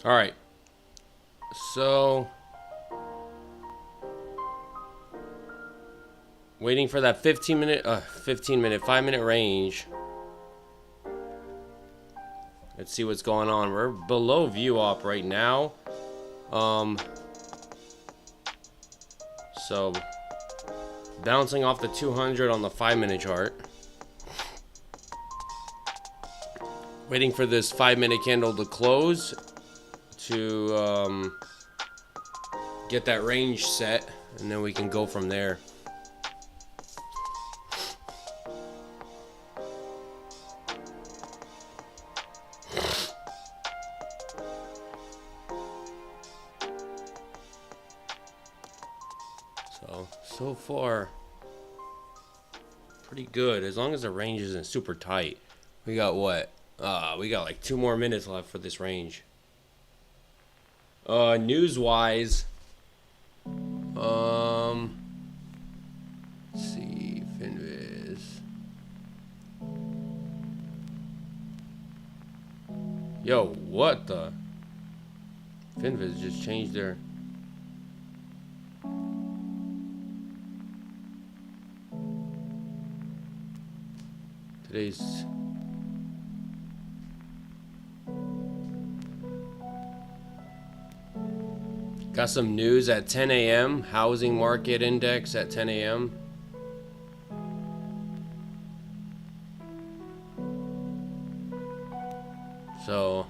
All right. So waiting for that 5-minute range. Let's see what's going on. We're below view op right now. So bouncing off the 200 on the 5-minute chart. Waiting for this 5-minute candle to close to get that range set, and then we can go from there. So far, pretty good. As long as the range isn't super tight. We got what? We got like 2 more minutes left for this range. News-wise, let's see, Finviz. Yo, what the? Finviz just changed their. Today's. Got some news at 10 a.m. Housing market index at 10 a.m. So,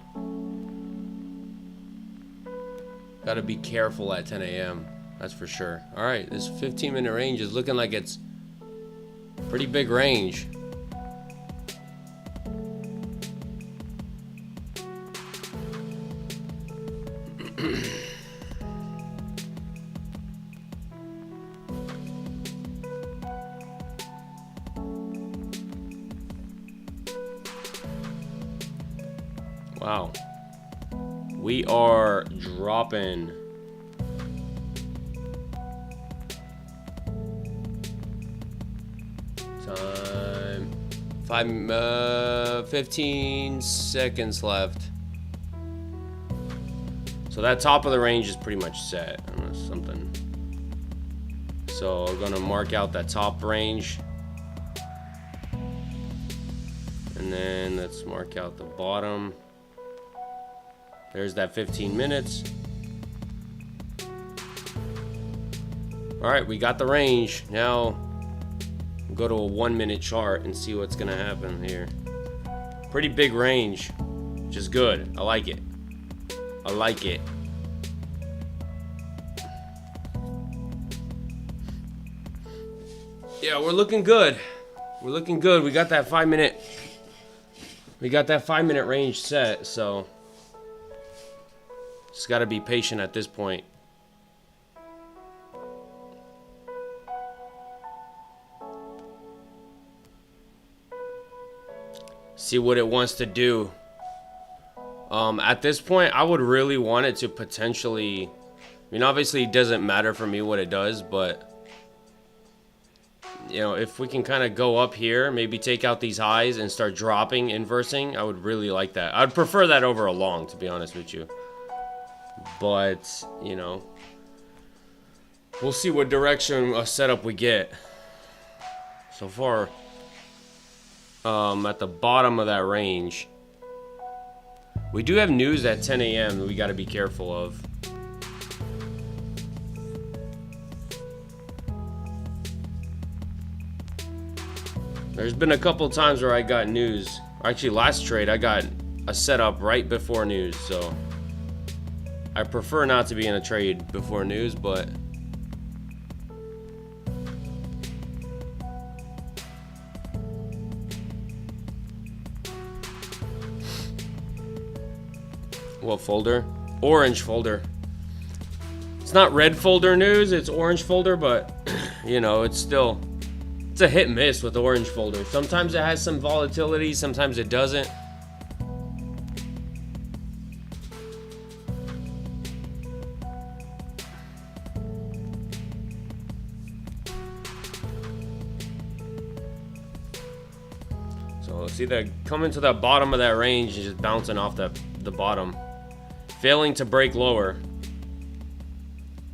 gotta be careful at 10 a.m. That's for sure. All right, this 15-minute range is looking like it's pretty big range. Wow. We are dropping. Time. 15 seconds left. So that top of the range is pretty much set. Something. So we're gonna mark out that top range. And then let's mark out the bottom. There's that 15 minutes. All right, we got the range. Now we'll go to a 1-minute chart and see what's gonna happen here. Pretty big range, which is good. I like it. I like it. Yeah, we're looking good. We're looking good. We got that 5-minute. We got that 5-minute range set, so. Just got to be patient at this point. See what it wants to do. At this point, I would really want it to potentially... I mean, obviously, it doesn't matter for me what it does, but... You know, if we can kind of go up here, maybe take out these highs and start dropping, inversing, I would really like that. I'd prefer that over a long, to be honest with you. But, you know, we'll see what direction setup we get. So far, at the bottom of that range, we do have news at 10 a.m. that we got to be careful of. There's been a couple times where I got news. Actually, last trade, I got a setup right before news, so... I prefer not to be in a trade before news, but what folder? Orange folder. It's not red folder news, it's orange folder, but you know, it's a hit and miss with the orange folder. Sometimes it has some volatility, sometimes it doesn't. So see that coming to the bottom of that range and just bouncing off the bottom. Failing to break lower.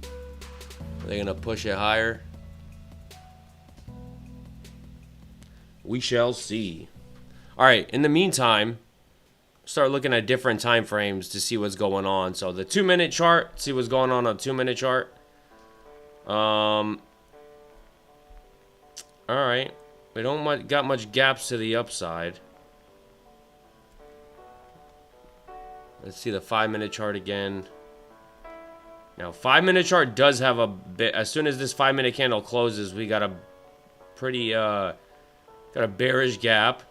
Are they gonna push it higher? We shall see. All right, in the meantime, start looking at different time frames to see what's going on. So the 2-minute chart, see what's going on a 2-minute chart. All right, we don't got much gaps to the upside. Let's see the 5-minute chart again. Now, 5-minute chart does have a bit. As soon as this 5-minute candle closes, we got a pretty got a bearish gap.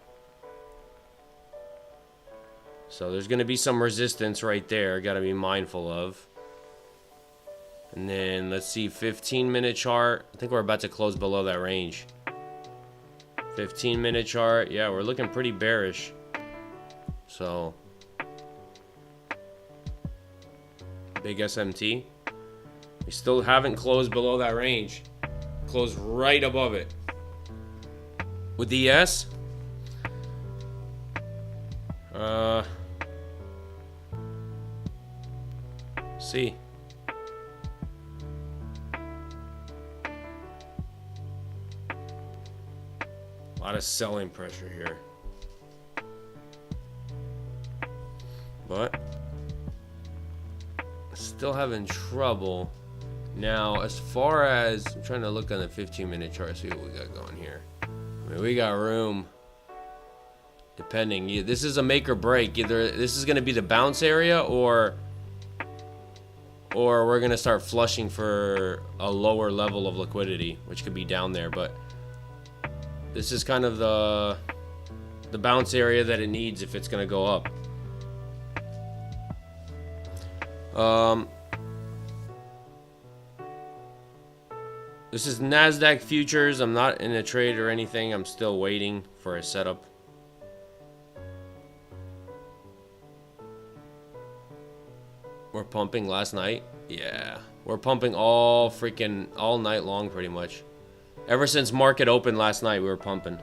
So there's going to be some resistance right there. Got to be mindful of. And then let's see 15-minute chart. I think we're about to close below that range. 15-minute chart. Yeah, we're looking pretty bearish. So big SMT. We still haven't closed below that range. Closed right above it. With the ES, see. A lot of selling pressure here. But still having trouble. Now, as far as I'm trying to look on the 15-minute chart, see what we got going here. I mean, we got room. Depending, this is a make or break. Either this is going to be the bounce area, or we're going to start flushing for a lower level of liquidity, which could be down there. But this is kind of the bounce area that it needs if it's going to go up. This is NASDAQ futures. I'm not in a trade or anything. I'm still waiting for a setup. We're pumping last night. Yeah, we're pumping all night long pretty much. Ever since market opened last night, we were pumping.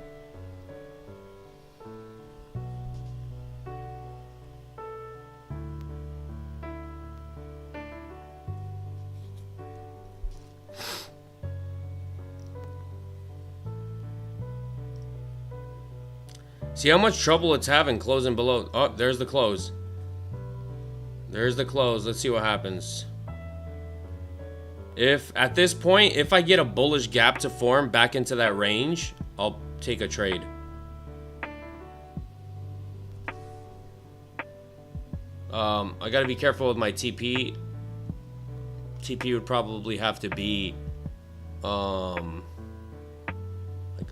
See how much trouble it's having closing below. Oh, there's the close. There's the close. Let's see what happens. If at this point, if I get a bullish gap to form back into that range, I'll take a trade. I gotta be careful with my TP. TP would probably have to be like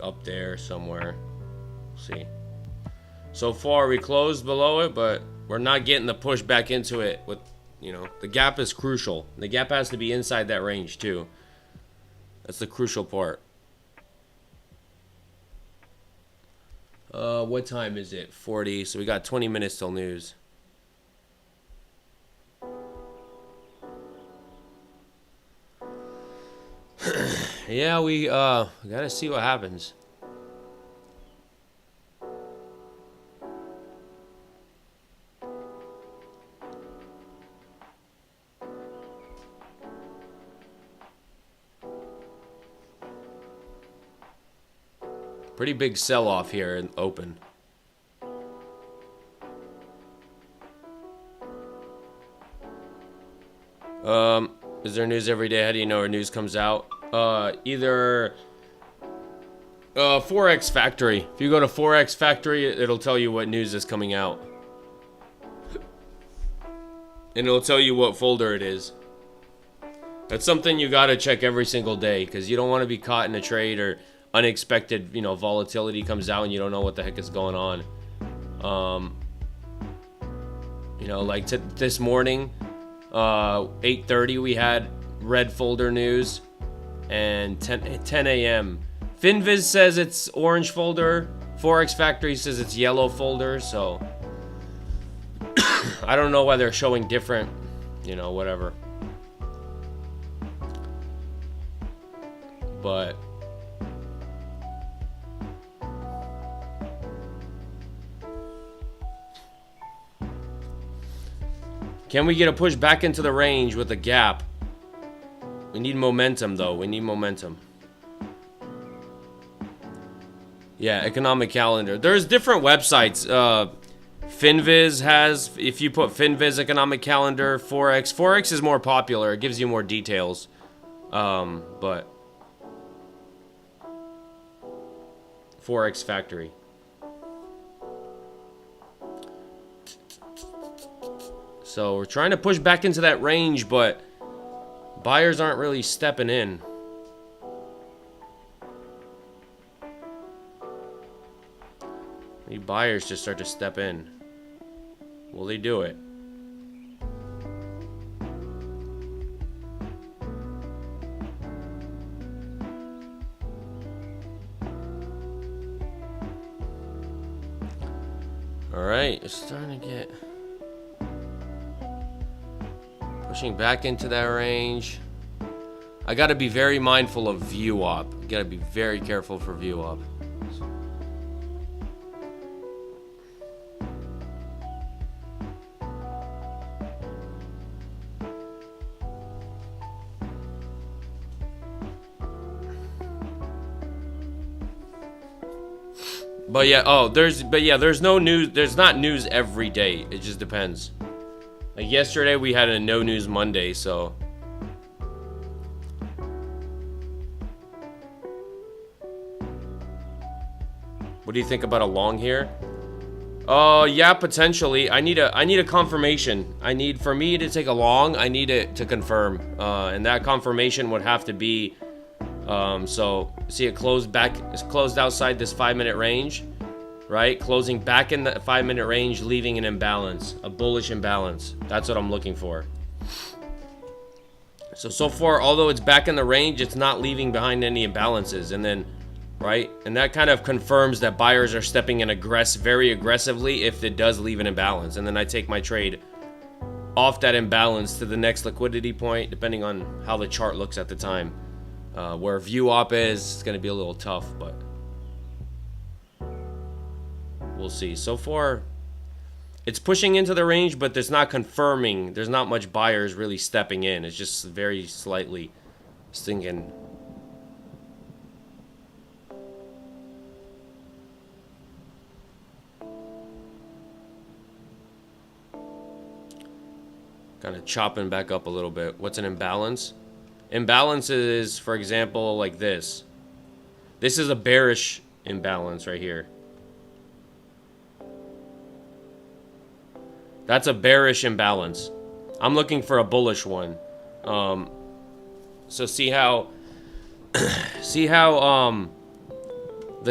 up there somewhere. See. So far we closed below it, but we're not getting the push back into it. With, you know, the gap is crucial. The gap has to be inside that range too. That's the crucial part. What time is it? 40. So we got 20 minutes till news. Yeah, we gotta see what happens. Pretty big sell-off here in open. Is there news every day? How do you know where news comes out? Either Forex Factory. If you go to Forex Factory, it'll tell you what news is coming out. And it'll tell you what folder it is. That's something you gotta check every single day, because you don't want to be caught in a trade or unexpected, you know, volatility comes out and you don't know what the heck is going on. You know, like this morning, 8:30 we had red folder news, and 10 a.m. Finviz says it's orange folder. Forex Factory says it's yellow folder. So I don't know why they're showing different, you know, whatever. But Can we get a push back into the range with a gap? We need momentum, though. We need momentum. Yeah, economic calendar. There's different websites. Finviz has, if you put Finviz economic calendar, Forex is more popular. It gives you more details. But Forex Factory. So we're trying to push back into that range, but buyers aren't really stepping in. Need buyers to start to step in. Will they do it? All right, it's starting to get pushing back into that range. I got to be very mindful of view op. Got to be very careful for view op. But yeah, there's no news. There's not news every day. It just depends. Like yesterday, we had a no news Monday, so. What do you think about a long here? Yeah, potentially. I need a confirmation. For me to take a long, I need it to confirm. And that confirmation would have to be, so see it closed back, it's closed outside this 5-minute range, right? Closing back in the 5-minute range, leaving an imbalance, a bullish imbalance. That's what I'm looking for. So far, although it's back in the range, it's not leaving behind any imbalances. And then, right? And that kind of confirms that buyers are stepping in very aggressively if it does leave an imbalance. And then I take my trade off that imbalance to the next liquidity point, depending on how the chart looks at the time. Where view op is, it's going to be a little tough, but we'll see. So far, it's pushing into the range, but there's not confirming. There's not much buyers really stepping in. It's just very slightly stinking. Kind of chopping back up a little bit. What's an imbalance? Imbalance is, for example, like this. This is a bearish imbalance right here. That's a bearish imbalance. I'm looking for a bullish one. So see how the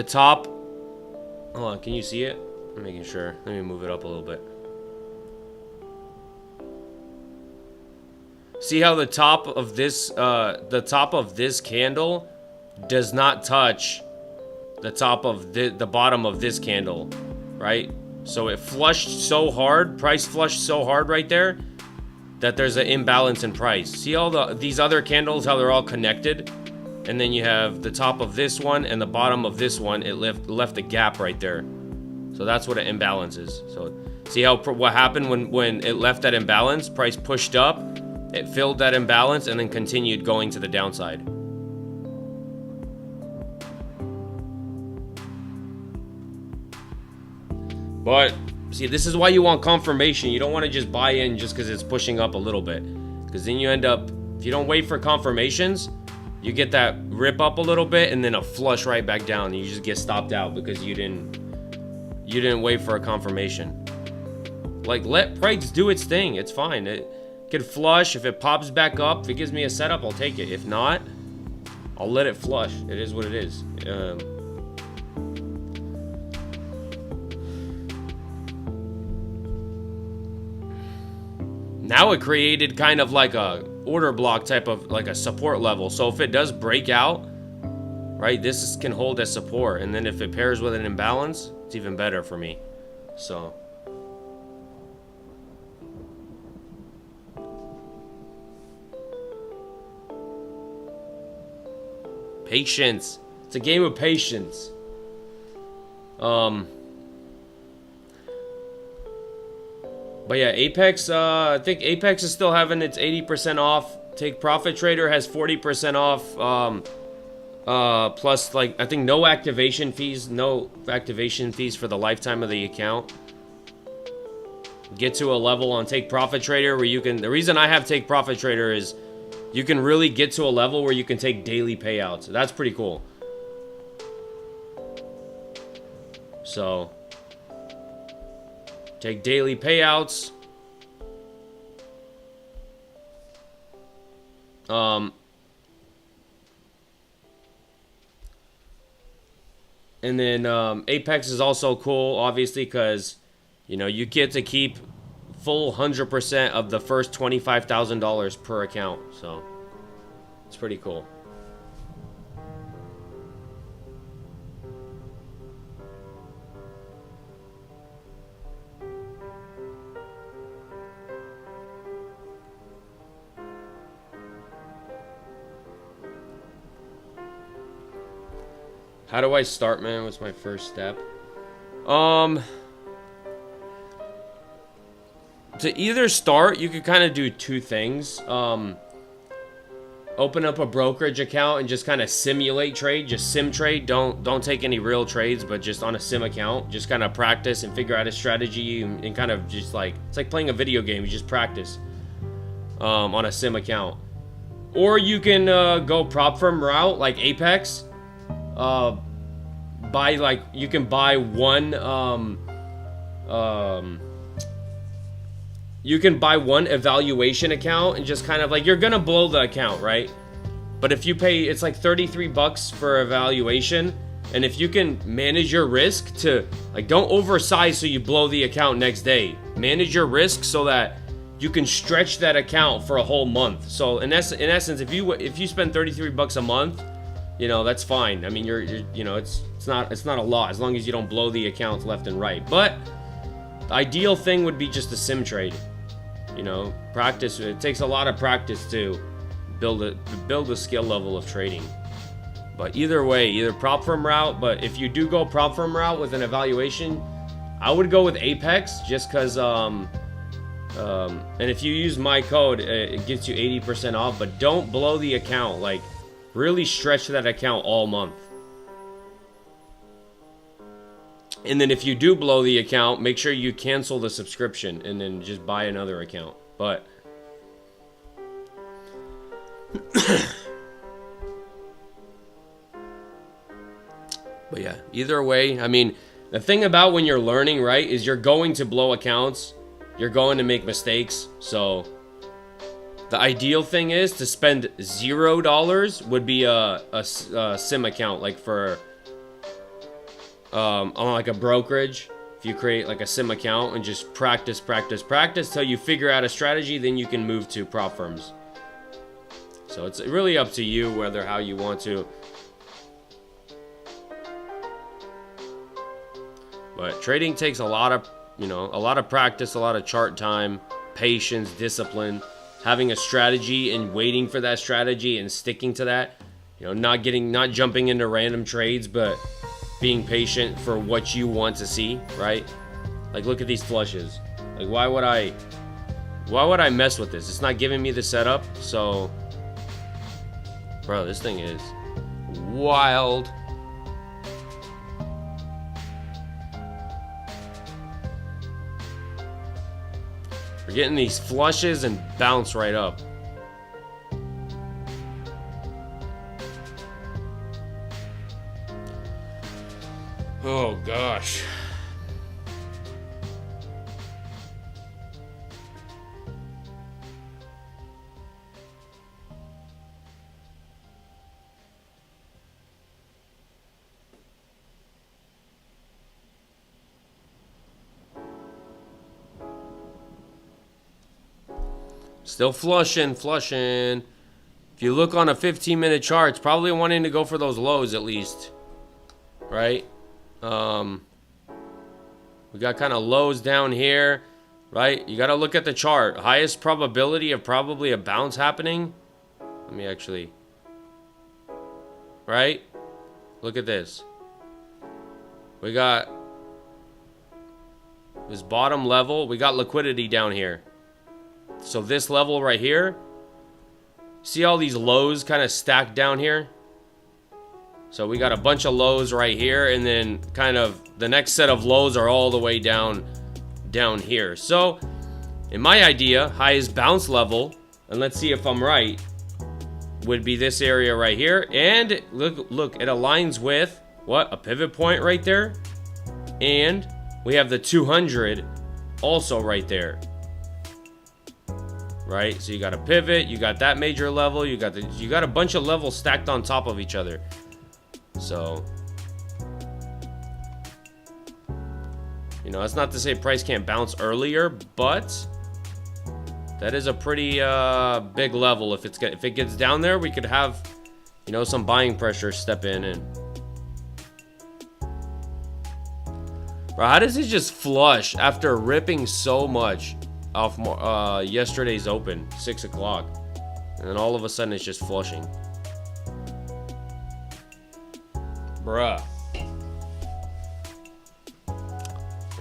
top, hold on, can you see it? I'm making sure. Let me move it up a little bit. See how the top of this candle does not touch the top of the bottom of this candle, right? So it flushed so hard, price flushed so hard right there, that there's an imbalance in price. See all these other candles, how they're all connected? And then you have the top of this one and the bottom of this one, it left a gap right there. So that's what an imbalance is. So see how what happened when it left that imbalance? Price pushed up, it filled that imbalance, and then continued going to the downside. But see, this is why you want confirmation. You don't want to just buy in just because it's pushing up a little bit, because then you end up, if you don't wait for confirmations, you get that rip up a little bit and then a flush right back down, and you just get stopped out because you didn't wait for a confirmation. Like, let price do its thing. It's fine. It could flush. If it pops back up, if it gives me a setup, I'll take it. If not, I'll let it flush. It is what it is. Now it created kind of like a order block type of, like a support level. So if it does break out, right, this can hold as support. And then if it pairs with an imbalance, it's even better for me. So patience. It's a game of patience. But yeah, Apex, I think Apex is still having its 80% off. Take Profit Trader has 40% off. Plus, like, I think no activation fees for the lifetime of the account. Get to a level on Take Profit Trader where you can, the reason I have Take Profit Trader is you can really get to a level where you can take daily payouts. That's pretty cool. So, take daily payouts. And then Apex is also cool, obviously, because, you know, you get to keep full 100% of the first $25,000 per account. So, it's pretty cool. How do I start, man? What's my first step? To either start, you could kind of do two things. Open up a brokerage account and just kind of simulate trade. Just sim trade. Don't take any real trades, but just on a sim account. Just kind of practice and figure out a strategy and kind of just like, it's like playing a video game. You just practice on a sim account. Or you can go prop firm route like Apex. Buy, like, you can buy one you can buy one evaluation account and just kind of like, you're gonna blow the account, right? But if you pay, it's like 33 bucks for evaluation, and if you can manage your risk to, like, don't oversize so you blow the account next day. Manage your risk so that you can stretch that account for a whole month. So in essence, if you spend 33 bucks a month, you know, that's fine. I mean, you're you know, it's not a lot as long as you don't blow the accounts left and right. But the ideal thing would be just a sim trade. You know, practice. It takes a lot of practice to build a skill level of trading. But either way, either prop firm route. But if you do go prop firm route with an evaluation, I would go with Apex just because. And if you use my code, it gets you 80% off. But don't blow the account. Like, really stretch that account all month. And then if you do blow the account, make sure you cancel the subscription and then just buy another account. But yeah, either way, I mean, the thing about when you're learning, right, is you're going to blow accounts. You're going to make mistakes. So the ideal thing is to spend $0 would be a sim account, like for on like a brokerage. If you create like a sim account and just practice till you figure out a strategy, then you can move to prop firms. So it's really up to you whether how you want to. But trading takes a lot of, you know, a lot of practice, a lot of chart time, patience, discipline, having a strategy and waiting for that strategy and sticking to that. You know, not jumping into random trades, but being patient for what you want to see, right? Like, look at these flushes. Like, why would I mess with this? It's not giving me the setup. So, bro, this thing is wild. We're getting these flushes and bounce right up. Oh gosh. Still flushing. If you look on a 15-minute chart, it's probably wanting to go for those lows at least, right? We got kind of lows down here, right? You got to look at the chart. Highest probability of probably a bounce happening. Let me actually, right? Look at this. We got This bottom level, we got liquidity down here. So this level right here, see all these lows kind of stacked down here? So we got a bunch of lows right here, and then kind of the next set of lows are all the way down here. So in my idea, highest bounce level, and let's see if I'm right, would be this area right here. And look, it aligns with what? A pivot point right there. And we have the 200 also right there. Right? So you got a pivot, you got that major level, you got a bunch of levels stacked on top of each other. So, you know, that's not to say price can't bounce earlier, but that is a pretty big level. If it gets down there, we could have, you know, some buying pressure step in. And bro, how does it just flush after ripping so much off yesterday's open, 6 o'clock, and then all of a sudden it's just flushing? Bruh.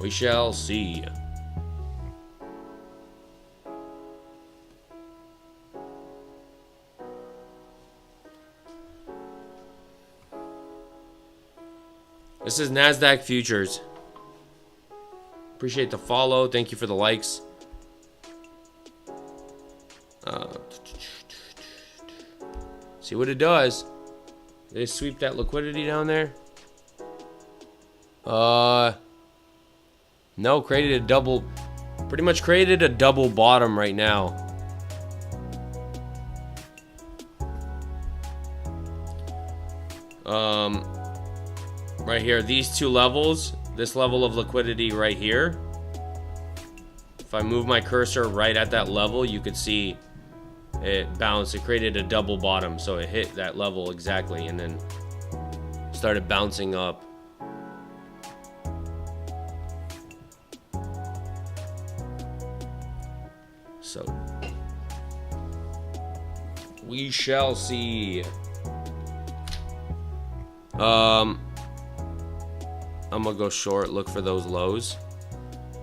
We shall see. This is NASDAQ futures. Appreciate the follow. Thank you for the likes. See what it does. They sweep that liquidity down there. No, created a double. Pretty much created a double bottom right now. Right here, these two levels. This level of liquidity right here. If I move my cursor right at that level, you could see it bounced. It created a double bottom, so it hit that level exactly and then started bouncing up. So we shall see. I'm gonna go short, look for those lows.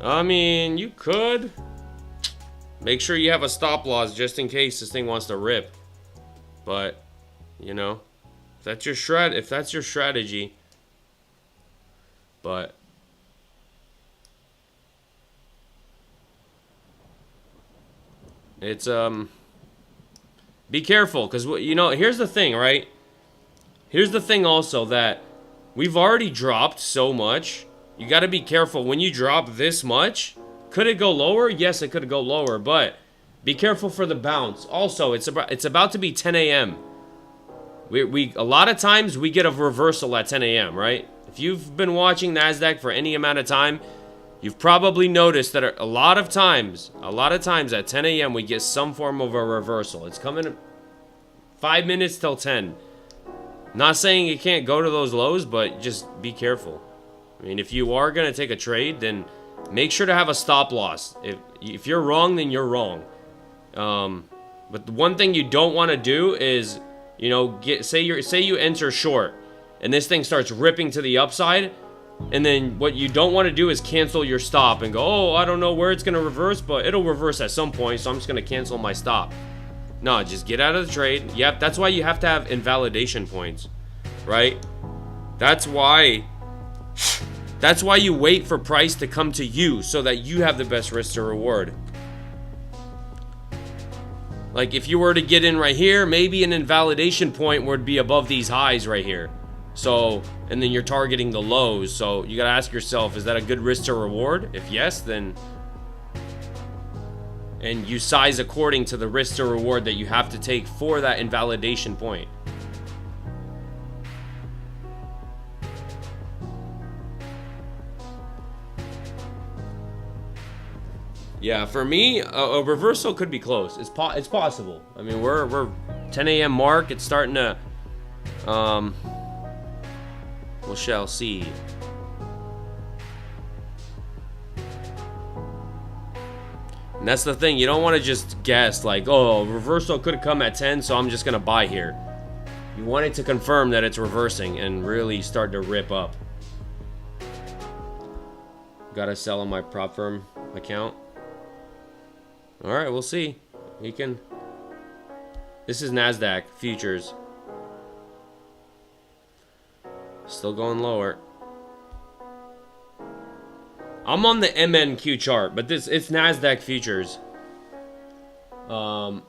I mean, you could. Make sure you have a stop loss just in case this thing wants to rip. But, you know, if that's your strategy. But it's be careful, because you know, here's the thing, right? Here's the thing also, that we've already dropped so much. You got to be careful when you drop this much. Could it go lower? Yes, it could go lower, but be careful for the bounce. Also, it's about to be 10 a.m. We a lot of times we get a reversal at 10 a.m., right? If you've been watching NASDAQ for any amount of time, you've probably noticed that a lot of times at 10 a.m. we get some form of a reversal. It's coming 5 minutes till 10. Not saying you can't go to those lows, but just be careful. I mean, if you are going to take a trade, then make sure to have a stop loss. If you're wrong, then you're wrong. But the one thing you don't want to do is, you know, say you enter short, and this thing starts ripping to the upside, and then what you don't want to do is cancel your stop and go, oh, I don't know where it's going to reverse, but it'll reverse at some point, so I'm just going to cancel my stop. No, just get out of the trade. Yep, that's why you have to have invalidation points, right? That's why you wait for price to come to you, so that you have the best risk to reward. Like if you were to get in right here, maybe an invalidation point would be above these highs right here. So, and then you're targeting the lows. So you got to ask yourself, is that a good risk to reward? If yes, then, and you size according to the risk to reward that you have to take for that invalidation point. Yeah, for me, a reversal could be close. It's possible. I mean, we're 10 a.m. mark. It's starting to, we shall see. And that's the thing. You don't want to just guess like, oh, reversal could come at 10, so I'm just going to buy here. You want it to confirm that it's reversing and really start to rip up. Gotta sell on my prop firm account. All right, we'll see. We can. This is NASDAQ futures. Still going lower. I'm on the MNQ chart, but it's NASDAQ futures. But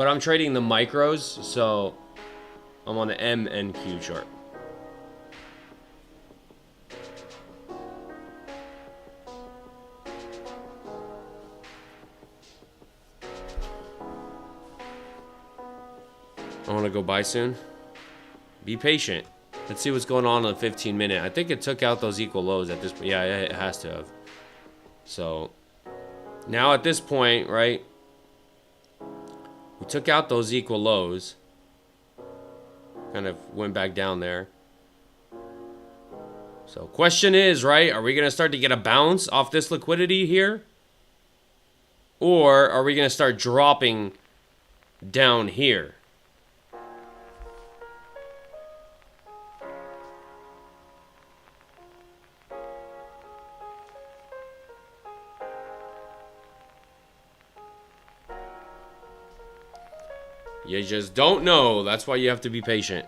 I'm trading the micros, so I'm on the MNQ chart. I want to go buy soon. Be patient. Let's see what's going on the 15-minute. I think it took out those equal lows at this point. Yeah, it has to have. So now at this point, right? We took out those equal lows. Kind of went back down there. So question is, right? Are we going to start to get a bounce off this liquidity here? Or are we going to start dropping down here? You just don't know. That's why you have to be patient.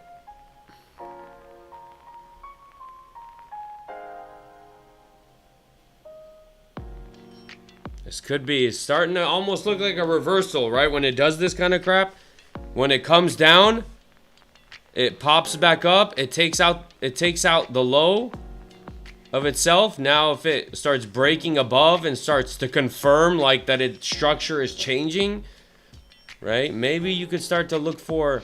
This could be, it's starting to almost look like a reversal, right? When it does this kind of crap, when it comes down, it pops back up, it takes out the low of itself. Now if it starts breaking above and starts to confirm like that its structure is changing, right? Maybe you could start to look for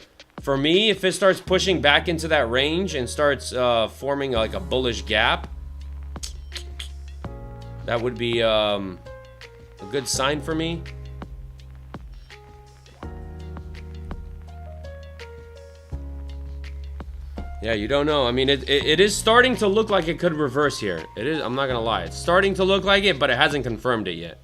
me, if it starts pushing back into that range and starts forming like a bullish gap, that would be a good sign for me. Yeah, you don't know. I mean, it is starting to look like it could reverse here. It is, I'm not gonna lie. It's starting to look like it, but it hasn't confirmed it yet.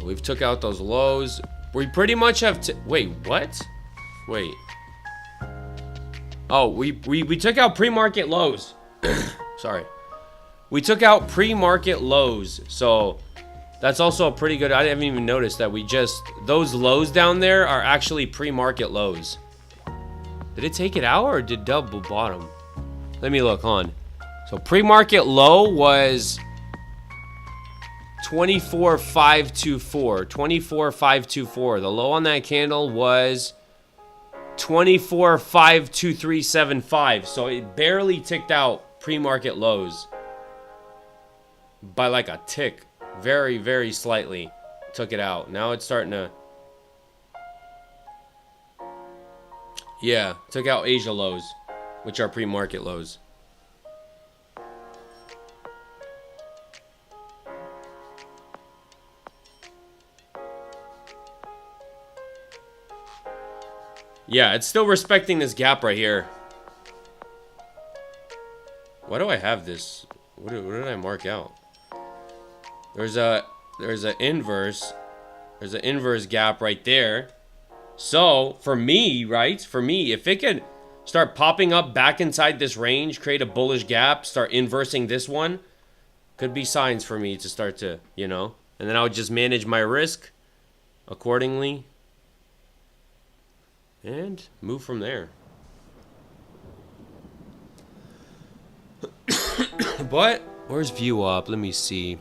We've took out those lows. We pretty much have to wait, what? Wait. Oh, we took out pre-market lows. Sorry. We took out pre-market lows. So that's also a pretty good. I didn't even notice that those lows down there are actually pre-market lows. Did it take it out or did double bottom? Let me look on. So pre-market low was 24,524. 24,524. The low on that candle was 24,52375. So it barely ticked out pre-market lows by like a tick. Very, very slightly took it out. Now it's starting to, yeah, took out Asia lows, which are pre-market lows. Yeah, it's still respecting this gap right here. Why do I have this? What did I mark out? There's an inverse. There's an inverse gap right there. So for me, right? For me, if it could start popping up back inside this range, create a bullish gap, start inversing this one, could be signs for me to start to, you know, and then I would just manage my risk accordingly. And move from there. But where's view up? Let me see.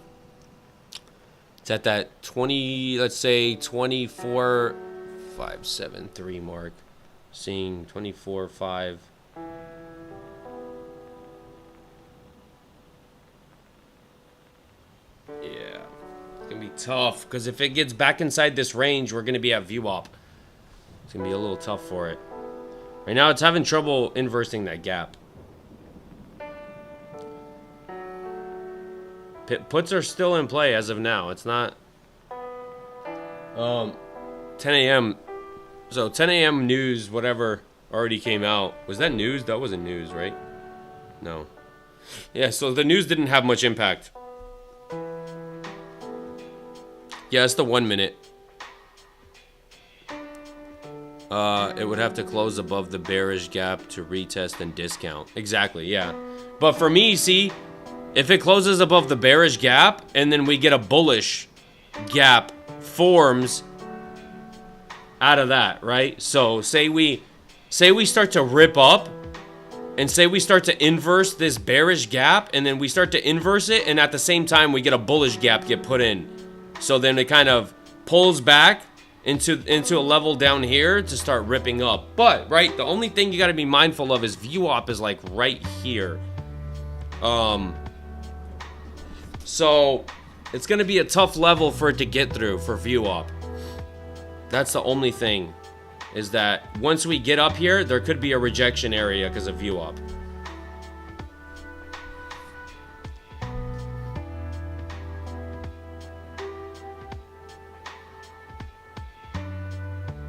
It's at that 20, let's say 24,573 mark. Seeing 24,5. Yeah. It's gonna be tough because if it gets back inside this range, we're gonna be at view up. It's going to be a little tough for it. Right now, it's having trouble inversing that gap. Puts are still in play as of now. It's not 10 a.m. So 10 a.m. news, whatever, already came out. Was that news? That wasn't news, right? No. Yeah, so the news didn't have much impact. Yeah, it's the 1 minute. It would have to close above the bearish gap to retest and discount. Exactly, yeah. But for me, see, if it closes above the bearish gap and then we get a bullish gap forms out of that, right? So say we start to rip up and say we start to inverse this bearish gap and then we start to inverse it and at the same time we get a bullish gap get put in. So then it kind of pulls back into a level down here to start ripping up. But, right, the only thing you got to be mindful of is VWAP is like right here. So it's going to be a tough level for it to get through for VWAP. That's the only thing, is that once we get up here, there could be a rejection area because of VWAP.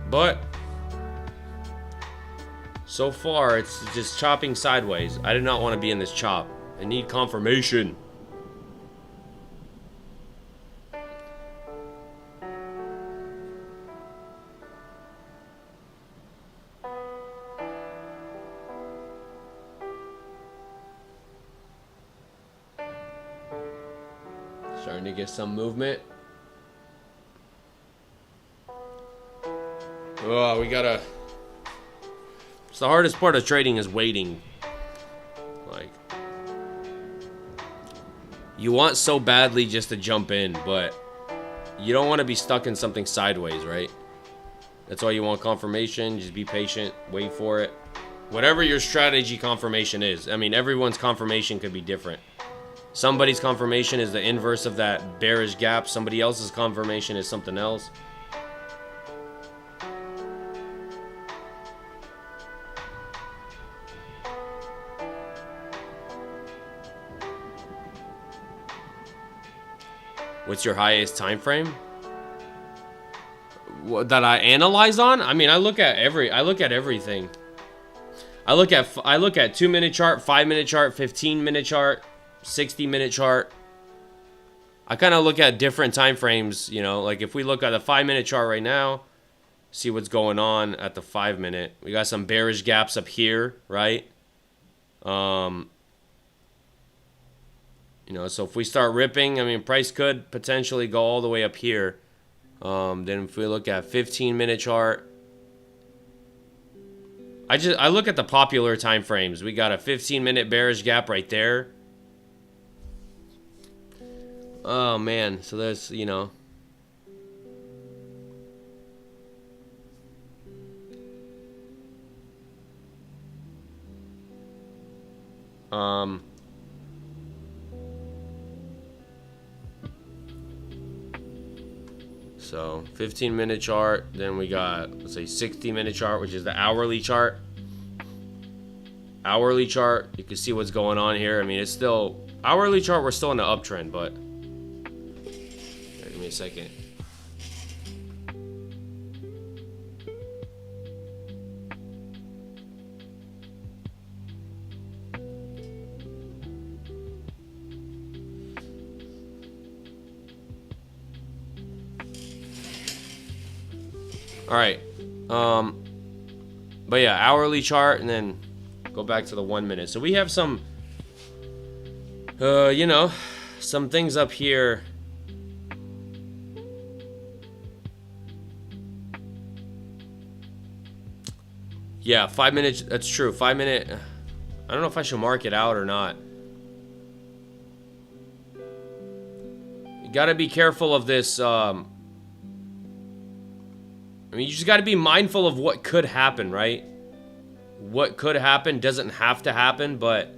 But so far, it's just chopping sideways. I do not want to be in this chop. I need confirmation. Starting to get some movement. Oh, we gotta... It's the hardest part of trading is waiting. Like, you want so badly just to jump in, but you don't want to be stuck in something sideways, right? That's why you want confirmation. Just be patient, wait for it. Whatever your strategy confirmation is. I mean, everyone's confirmation could be different. Somebody's confirmation is the inverse of that bearish gap. Somebody else's confirmation is something else. What's your highest time frame? What, that I analyze on? I mean, I look at everything. I look at 2-minute chart, 5-minute chart, 15-minute chart, 60-minute chart. I kind of look at different time frames, you know, like if we look at the 5-minute chart right now, see what's going on at the 5-minute. We got some bearish gaps up here, right? You know, so if we start ripping, I mean, price could potentially go all the way up here. Then if we look at 15-minute chart, I look at the popular time frames. We got a 15-minute bearish gap right there. Oh man, so there's, you know, so 15-minute chart, then we got, let's say, 60-minute chart, which is the hourly chart. Hourly chart, you can see what's going on here. I mean, it's still, hourly chart, we're still in the uptrend, but here, give me a second. All right, but yeah, hourly chart, and then go back to the 1 minute. So we have some, you know, some things up here. Yeah, 5 minutes. That's true. 5-minute. I don't know if I should mark it out or not. You got to be careful of this. I mean, you just got to be mindful of what could happen, right? What could happen doesn't have to happen, but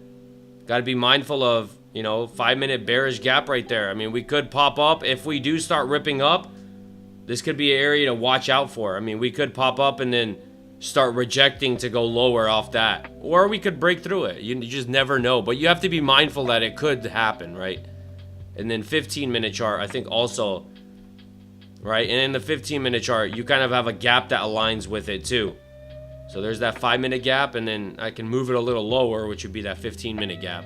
got to be mindful of, you know, 5-minute bearish gap right there. I mean, we could pop up. If we do start ripping up, this could be an area to watch out for. I mean, we could pop up and then start rejecting to go lower off that. Or we could break through it. You just never know. But you have to be mindful that it could happen, right? And then 15-minute chart, I think also... right, and in the 15-minute chart, you kind of have a gap that aligns with it too. So there's that 5-minute gap, and then I can move it a little lower, which would be that 15-minute gap.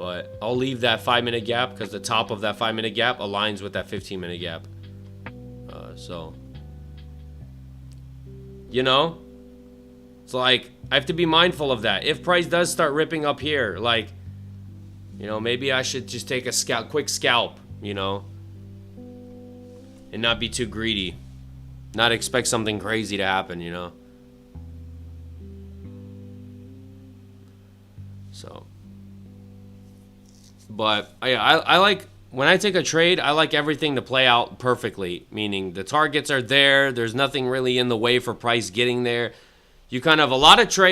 But I'll leave that 5-minute gap because the top of that 5-minute gap aligns with that 15-minute gap. So, you know, it's like I have to be mindful of that. If price does start ripping up here, like, you know, maybe I should just take a quick scalp, you know, and not be too greedy. Not expect something crazy to happen, you know. So, but I like, when I take a trade, I like everything to play out perfectly. Meaning the targets are there. There's nothing really in the way for price getting there. You kind of,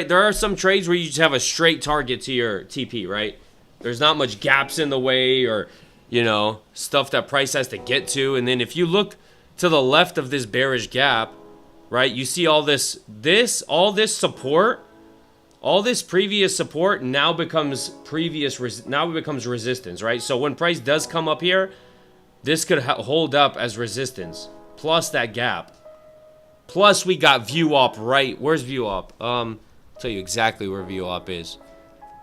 there are some trades where you just have a straight target to your TP, right? There's not much gaps in the way or, you know, stuff that price has to get to. And then if you look to the left of this bearish gap, right, you see all this support, all this previous support now becomes resistance, right? So when price does come up here, this could hold up as resistance, plus that gap. Plus we got view op right. Where's view op? I'll tell you exactly where view op is.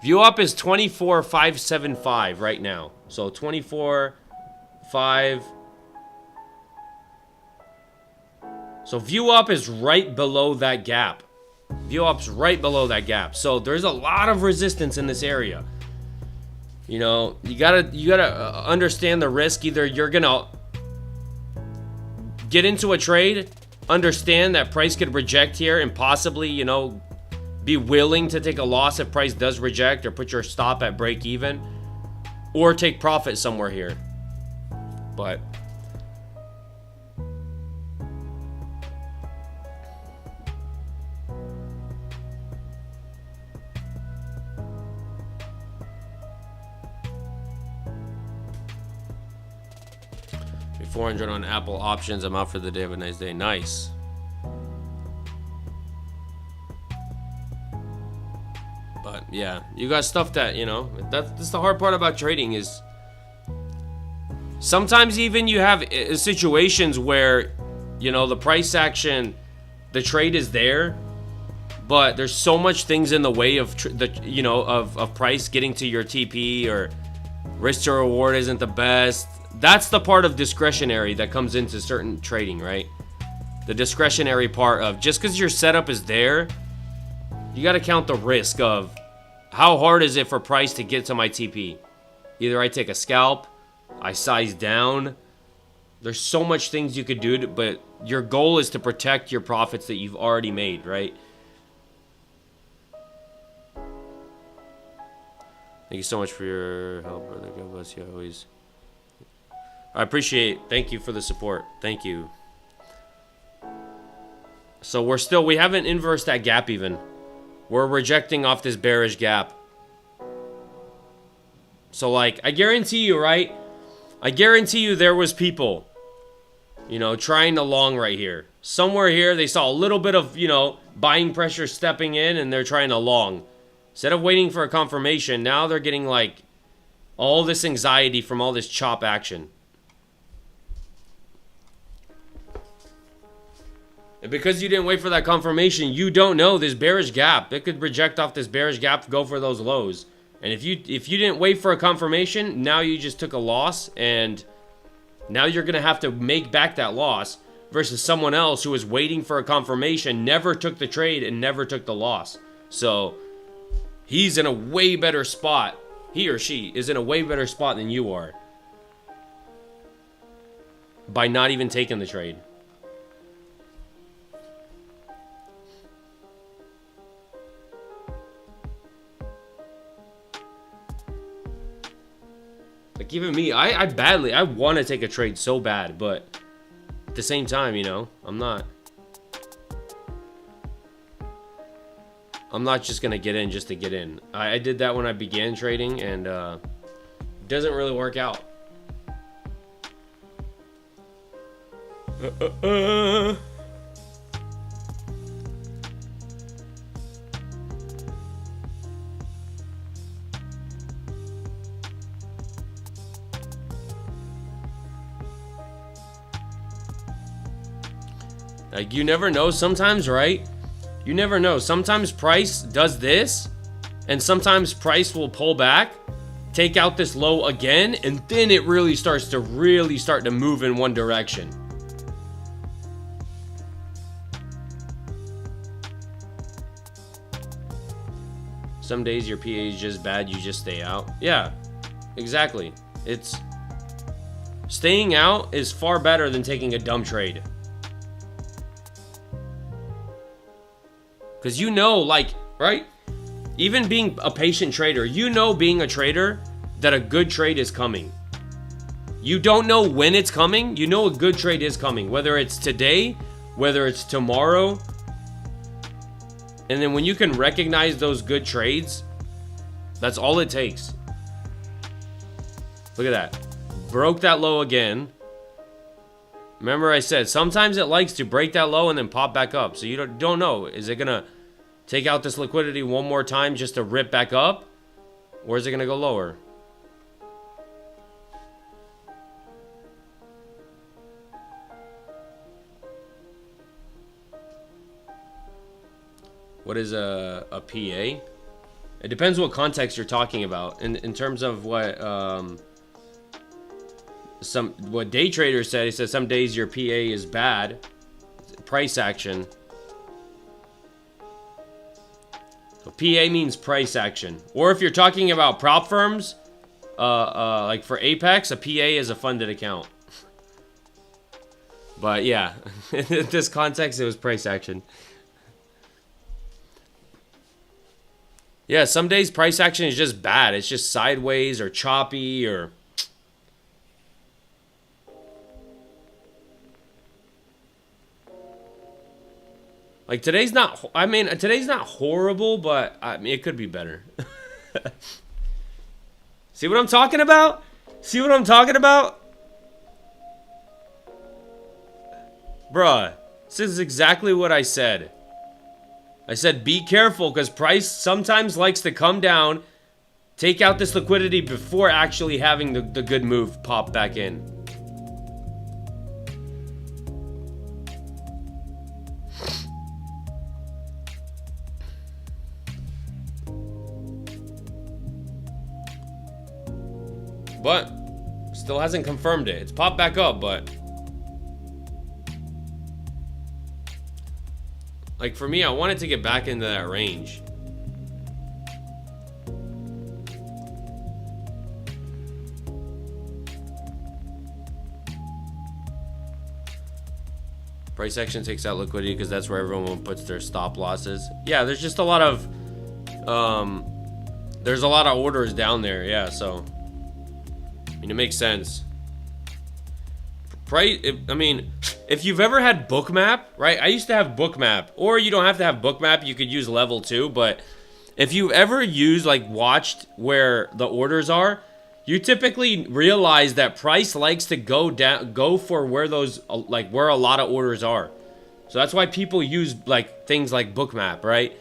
View op is 24,575 right now. So 24,5. So view up is right below that gap. View up's right below that gap. So there's a lot of resistance in this area. You know, you gotta understand the risk. Either you're gonna get into a trade, understand that price could reject here and possibly, you know, be willing to take a loss if price does reject, or put your stop at break even, or take profit somewhere here. But $400 on Apple options. I'm out for the day. Have a nice day. Nice. But yeah, you got stuff that, you know, that's the hard part about trading is sometimes even you have situations where, you know, the price action, the trade is there, but there's so much things in the way of of price getting to your TP, or risk to reward isn't the best. That's the part of discretionary that comes into certain trading, right? The discretionary part of just because your setup is there, you got to count the risk of how hard is it for price to get to my TP. Either I take a scalp, I size down. There's so much things you could do, but your goal is to protect your profits that you've already made, right? Thank you so much for your help, brother. God bless you always. I appreciate. Thank you for the support. Thank you. So we haven't inversed that gap even. We're rejecting off this bearish gap. So like, I guarantee you, right? I guarantee you there was people, you know, trying to long right here. Somewhere here, they saw a little bit of, you know, buying pressure stepping in, and they're trying to long. Instead of waiting for a confirmation, now they're getting like all this anxiety from all this chop action. And because you didn't wait for that confirmation, you don't know this bearish gap. It could reject off this bearish gap, go for those lows. And if you didn't wait for a confirmation, now you just took a loss, and now you're going to have to make back that loss versus someone else who was waiting for a confirmation, never took the trade, and never took the loss. So he's in a way better spot. He or she is in a way better spot than you are by not even taking the trade. Like even me, I want to take a trade so bad, but at the same time, you know, I'm not just gonna get in just to get in. I did that when I began trading, and it doesn't really work out. Like, you never know sometimes, right? You never know. Sometimes price does this, and sometimes price will pull back, take out this low again, and then it really starts to move in one direction. Some days your PA is just bad, you just stay out. Yeah, exactly. It's staying out is far better than taking a dumb trade. Because you know, like, right? Even being a patient trader, you know, being a trader, that a good trade is coming. You don't know when it's coming. You know a good trade is coming, whether it's today, whether it's tomorrow. And then when you can recognize those good trades, that's all it takes. Look at that. Broke that low again. Remember I said, sometimes it likes to break that low and then pop back up. So you don't know. Is it going to take out this liquidity one more time just to rip back up? Or is it going to go lower? What is a PA? It depends what context you're talking about. In terms of what day trader said, he said some days your PA is bad. Price action. So PA means price action. Or if you're talking about prop firms, like for Apex, a PA is a funded account. But yeah, in this context, it was price action. Yeah, some days price action is just bad. It's just sideways or choppy or... Like today's not, I mean, today's not horrible, but I mean, it could be better. See what I'm talking about? See what I'm talking about? Bruh, this is exactly what I said. I said be careful because price sometimes likes to come down, take out this liquidity before actually having the good move pop back in. But still hasn't confirmed it. It's popped back up, but like for me, I wanted to get back into that range. Price action takes out liquidity because that's where everyone puts their stop losses. Yeah, there's just a lot of there's a lot of orders down there. Yeah, so I mean, it makes sense. I mean, if you've ever had Bookmap, right? I used to have Bookmap, or you don't have to have Bookmap. You could use Level 2, but if you've ever used, like, watched where the orders are, you typically realize that price likes to go for where those, like, where a lot of orders are. So that's why people use, like, things like Bookmap, right?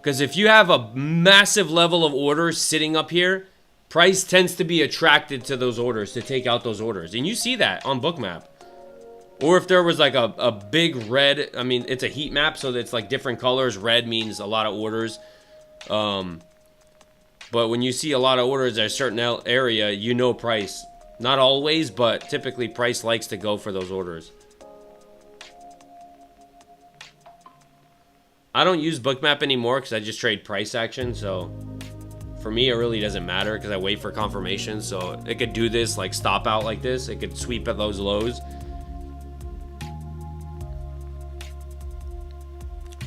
Because if you have a massive level of orders sitting up here, price tends to be attracted to those orders, to take out those orders. And you see that on Bookmap. Or if there was like a big red, I mean, it's a heat map, so it's like different colors. Red means a lot of orders. But when you see a lot of orders at a certain area, you know price. Not always, but typically price likes to go for those orders. I don't use Bookmap anymore because I just trade price action, so for me, it really doesn't matter because I wait for confirmation. So it could do this, like stop out like this. It could sweep at those lows.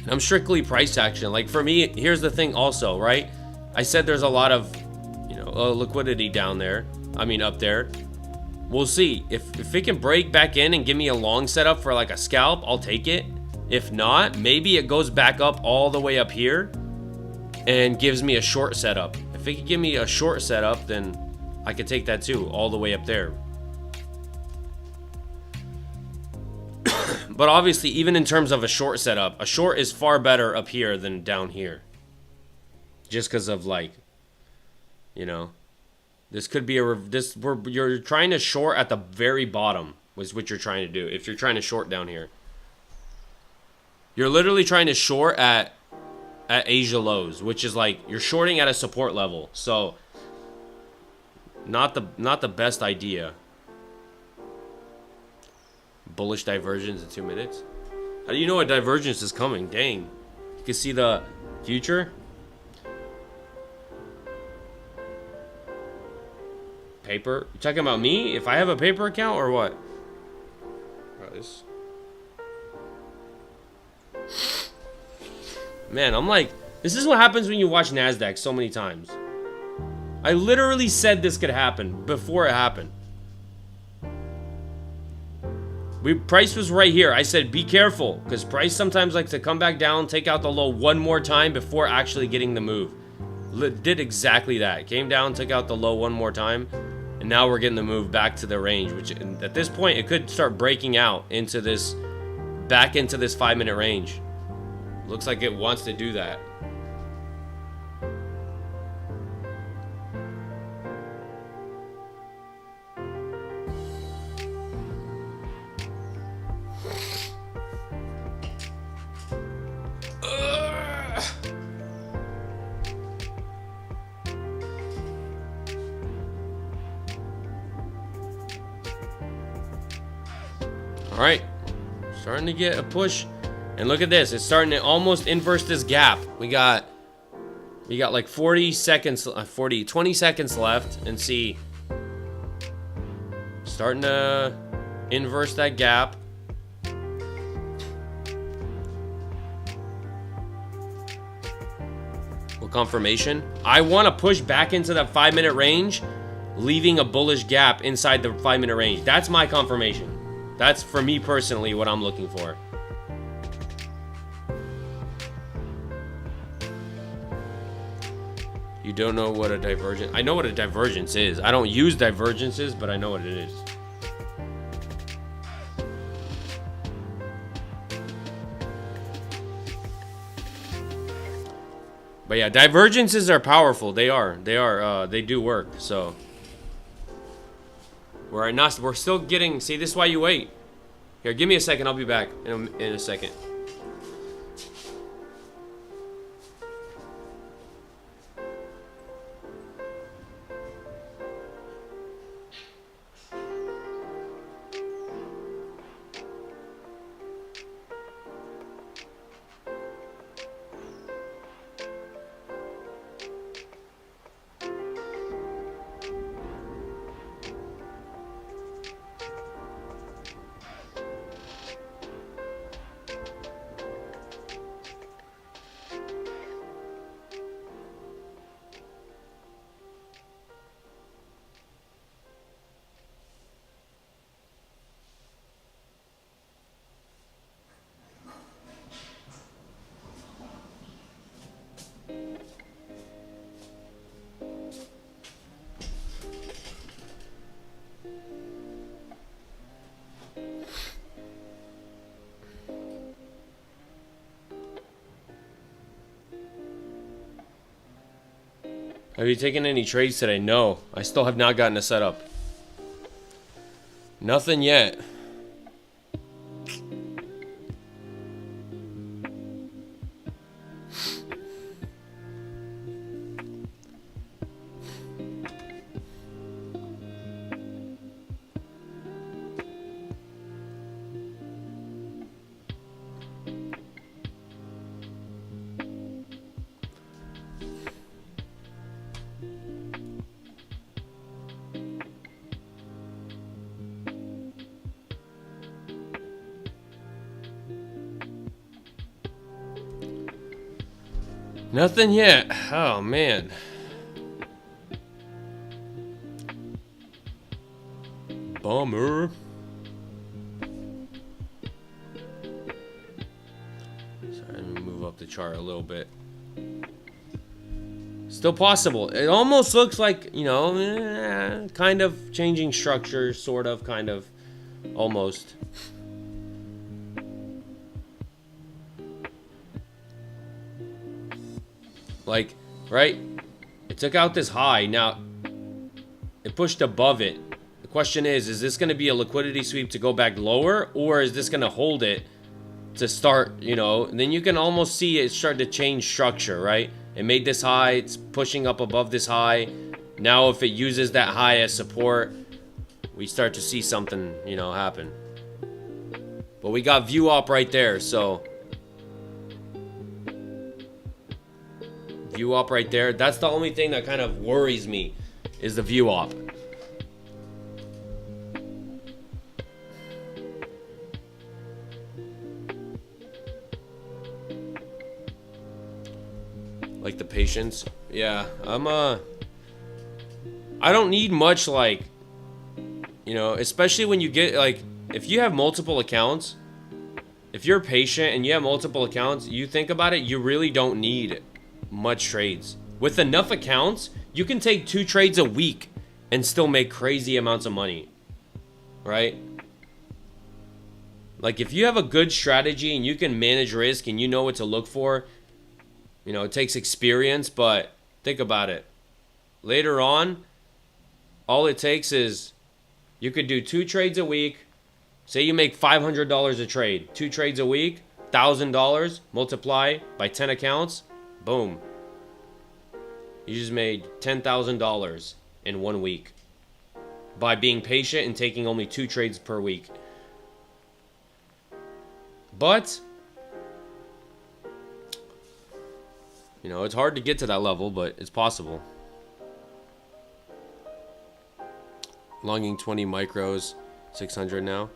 And I'm strictly price action. Like for me, here's the thing also, right? I said there's a lot of, you know, liquidity down there. I mean, up there. We'll see. If it can break back in and give me a long setup for like a scalp, I'll take it. If not, maybe it goes back up all the way up here and gives me a short setup. If it could give me a short setup, then I could take that too, all the way up there. But obviously, even in terms of a short setup, a short is far better up here than down here. Just because of like, you know, this could be you're trying to short at the very bottom was what you're trying to do. If you're trying to short down here, you're literally trying to short at Asia lows, which is like you're shorting at a support level. So Not the best idea. Bullish divergence in 2 minutes. How do you know a divergence is coming? Dang. You can see the future. Paper? You talking about me? If I have a paper account or what? This. Man, I'm like, this is what happens when you watch NASDAQ so many times. I literally said this could happen before it happened. Price was right here. I said, be careful, because price sometimes likes to come back down, take out the low one more time before actually getting the move. Did exactly that. Came down, took out the low one more time, and now we're getting the move back to the range, which at this point, it could start breaking out into this, back into this 5-minute range. Looks like it wants to do that. All right, starting to get a push, and look at this. It's starting to almost inverse this gap. We got like 20 seconds left, and see, starting to inverse that gap. Well, confirmation. I want to push back into that 5-minute range, leaving a bullish gap inside the 5-minute range. That's my confirmation. That's, for me personally, what I'm looking for. You don't know what a divergence... I know what a divergence is. I don't use divergences, but I know what it is. But yeah, divergences are powerful. They are. They do work, so... We're still getting... See, this is why you wait. Here, give me a second. I'll be back in a second. Have you taken any trades today? No, I still have not gotten a setup. Nothing yet. Nothing yet. Oh, man. Bummer. Sorry, let me move up the chart a little bit. Still possible. It almost looks like, you know, kind of changing structure, sort of, kind of, almost. Like, right? It took out this high. Now, it pushed above it. The question is this going to be a liquidity sweep to go back lower? Or is this going to hold it to start, you know? And then you can almost see it start to change structure, right? It made this high. It's pushing up above this high. Now if it uses that high as support, we start to see something, you know, happen. But we got view op right there, so view op right there. That's the only thing that kind of worries me, is the view op. Like the patience. Yeah, I don't need much, like, you know, especially when you get, like, if you have multiple accounts, if you're patient and you have multiple accounts, you think about it, you really don't need much trades. With enough accounts, you can take 2 trades a week and still make crazy amounts of money, right? Like, if you have a good strategy and you can manage risk and you know what to look for, you know, it takes experience, but think about it. Later on, all it takes is you could do 2 trades a week. Say you make $500 a trade. 2 trades a week, $1,000, multiply by 10 accounts, boom. You just made $10,000 in 1 week by being patient and taking only 2 trades per week. But, you know, it's hard to get to that level, but it's possible. Longing 20 micros, 600 now.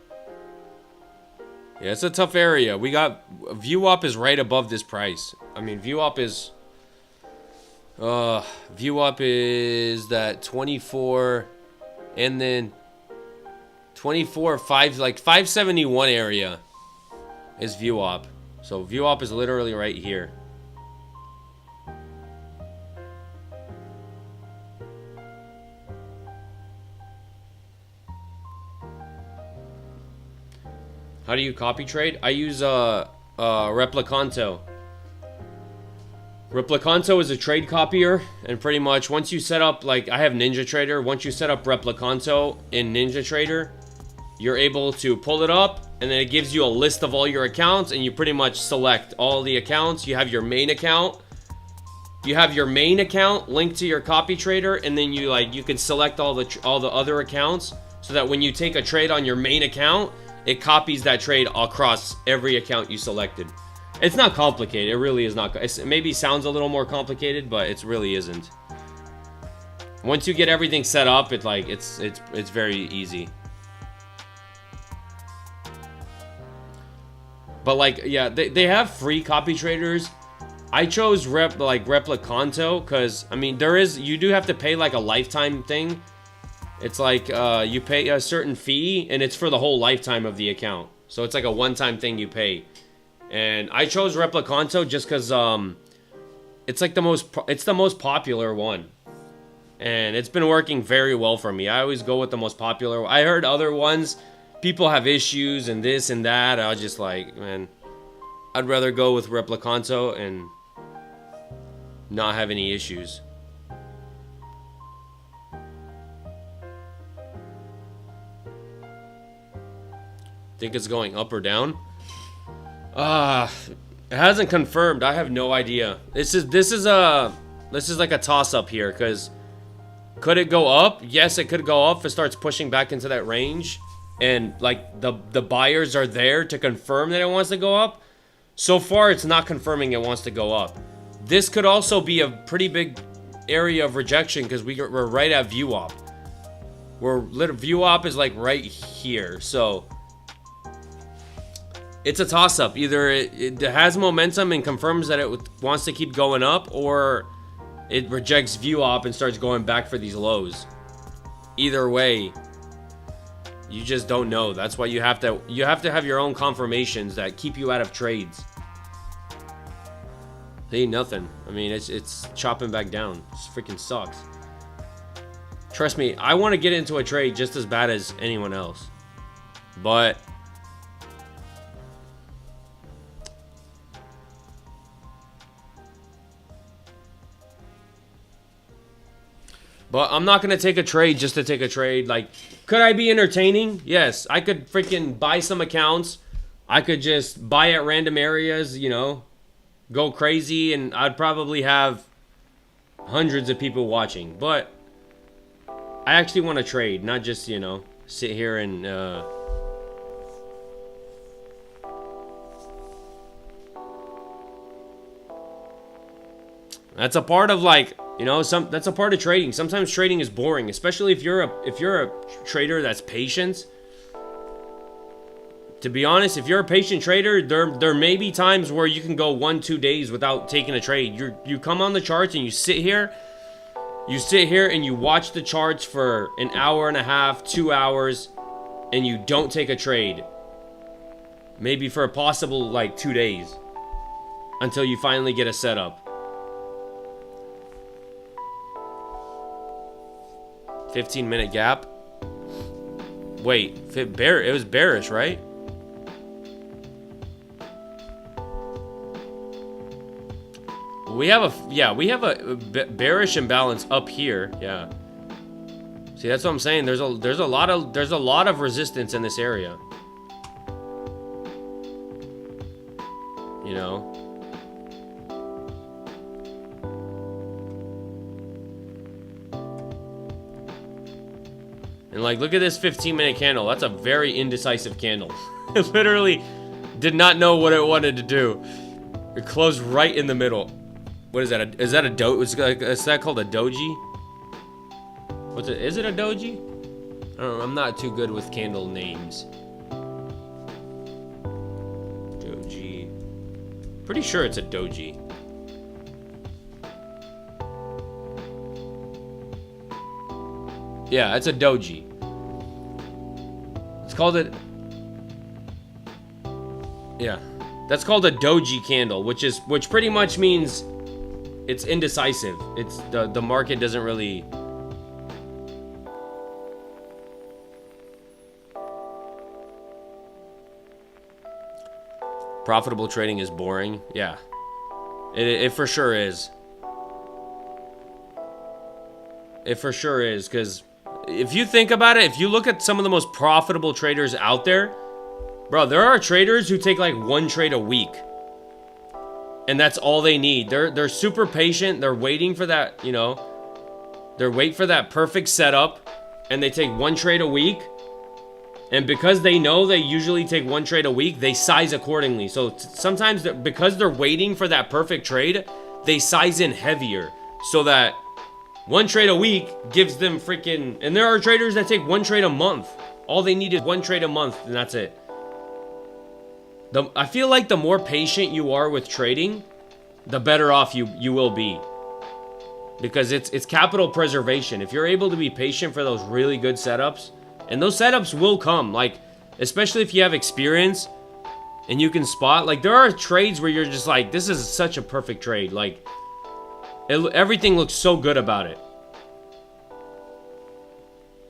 Yeah, it's a tough area. We got view op is right above this price. I mean, view op is that 24 and then 24 5 like 571 area is view op. So view op is literally right here. How do you copy trade? I use Replicanto. Replicanto is a trade copier, and pretty much once you set up, like I have NinjaTrader, once you set up Replicanto in NinjaTrader, you're able to pull it up, and then it gives you a list of all your accounts, and you pretty much select all the accounts. You have your main account. You have your main account linked to your copy trader, and then you can select all the other accounts, so that when you take a trade on your main account, it copies that trade across every account you selected. It's not complicated. It really is not. It maybe sounds a little more complicated, but it really isn't. Once you get everything set up, it's very easy. But like, yeah, they have free copy traders. I chose Replicanto because I mean you do have to pay like a lifetime thing. It's like you pay a certain fee, and it's for the whole lifetime of the account. So it's like a one-time thing you pay. And I chose Replicanto just because it's like the most popular one, and it's been working very well for me. I always go with the most popular. I heard other ones, people have issues and this and that. I was just like, man, I'd rather go with Replicanto and not have any issues. Think it's going up or down? It hasn't confirmed. I have no idea. This is like a toss-up here, because could it go up? Yes, it could go up if it starts pushing back into that range, and like the buyers are there to confirm that it wants to go up. So far, it's not confirming it wants to go up. This could also be a pretty big area of rejection, because we're right at view op. View op is like right here, so it's a toss-up. Either it has momentum and confirms that it wants to keep going up, or it rejects view op and starts going back for these lows. Either way, you just don't know. That's why you have to have your own confirmations that keep you out of trades. They ain't nothing. I mean, it's chopping back down. It freaking sucks. Trust me, I want to get into a trade just as bad as anyone else, but I'm not going to take a trade just to take a trade. Like, could I be entertaining? Yes. I could freaking buy some accounts. I could just buy at random areas, you know, go crazy, and I'd probably have hundreds of people watching. But I actually want to trade, not just, you know, sit here and that's a part of, like, you know, that's a part of trading. Sometimes trading is boring, especially if you're a trader that's patient. To be honest, if you're a patient trader, there may be times where you can go 1-2 days without taking a trade. You come on the charts and you sit here and you watch the charts for an hour and a half, 2 hours, and you don't take a trade. Maybe for a possible, like, 2 days. Until you finally get a setup. 15-minute gap. Wait, it was bearish, right? We have a bearish imbalance up here. Yeah. See, that's what I'm saying. There's a lot of resistance in this area. You know. And like, look at this 15-minute candle. That's a very indecisive candle. It literally did not know what it wanted to do. It closed right in the middle. What is that? Is that a doji? Is that called a doji? What's it? Is it a doji? I don't know. I'm not too good with candle names. Doji. Pretty sure it's a doji. Yeah, it's a doji. It's called it. Yeah, that's called a doji candle, which pretty much means it's indecisive. It's the market doesn't really. Profitable trading is boring. Yeah, it for sure is. It for sure is, because if you think about it, if you look at some of the most profitable traders out there, bro, there are traders who take like 1 trade a week. And that's all they need. They're super patient. They're waiting for that, you know. They're waiting for that perfect setup. And they take 1 trade a week. And because they know they usually take 1 trade a week, they size accordingly. So sometimes, because they're waiting for that perfect trade, they size in heavier. So that 1 trade a week gives them freaking... And there are traders that take 1 trade a month. All they need is 1 trade a month, and that's it. I feel like the more patient you are with trading, the better off you will be. Because it's capital preservation. If you're able to be patient for those really good setups, and those setups will come, like, especially if you have experience and you can spot, like, there are trades where you're just like, this is such a perfect trade. Like, everything looks so good about it.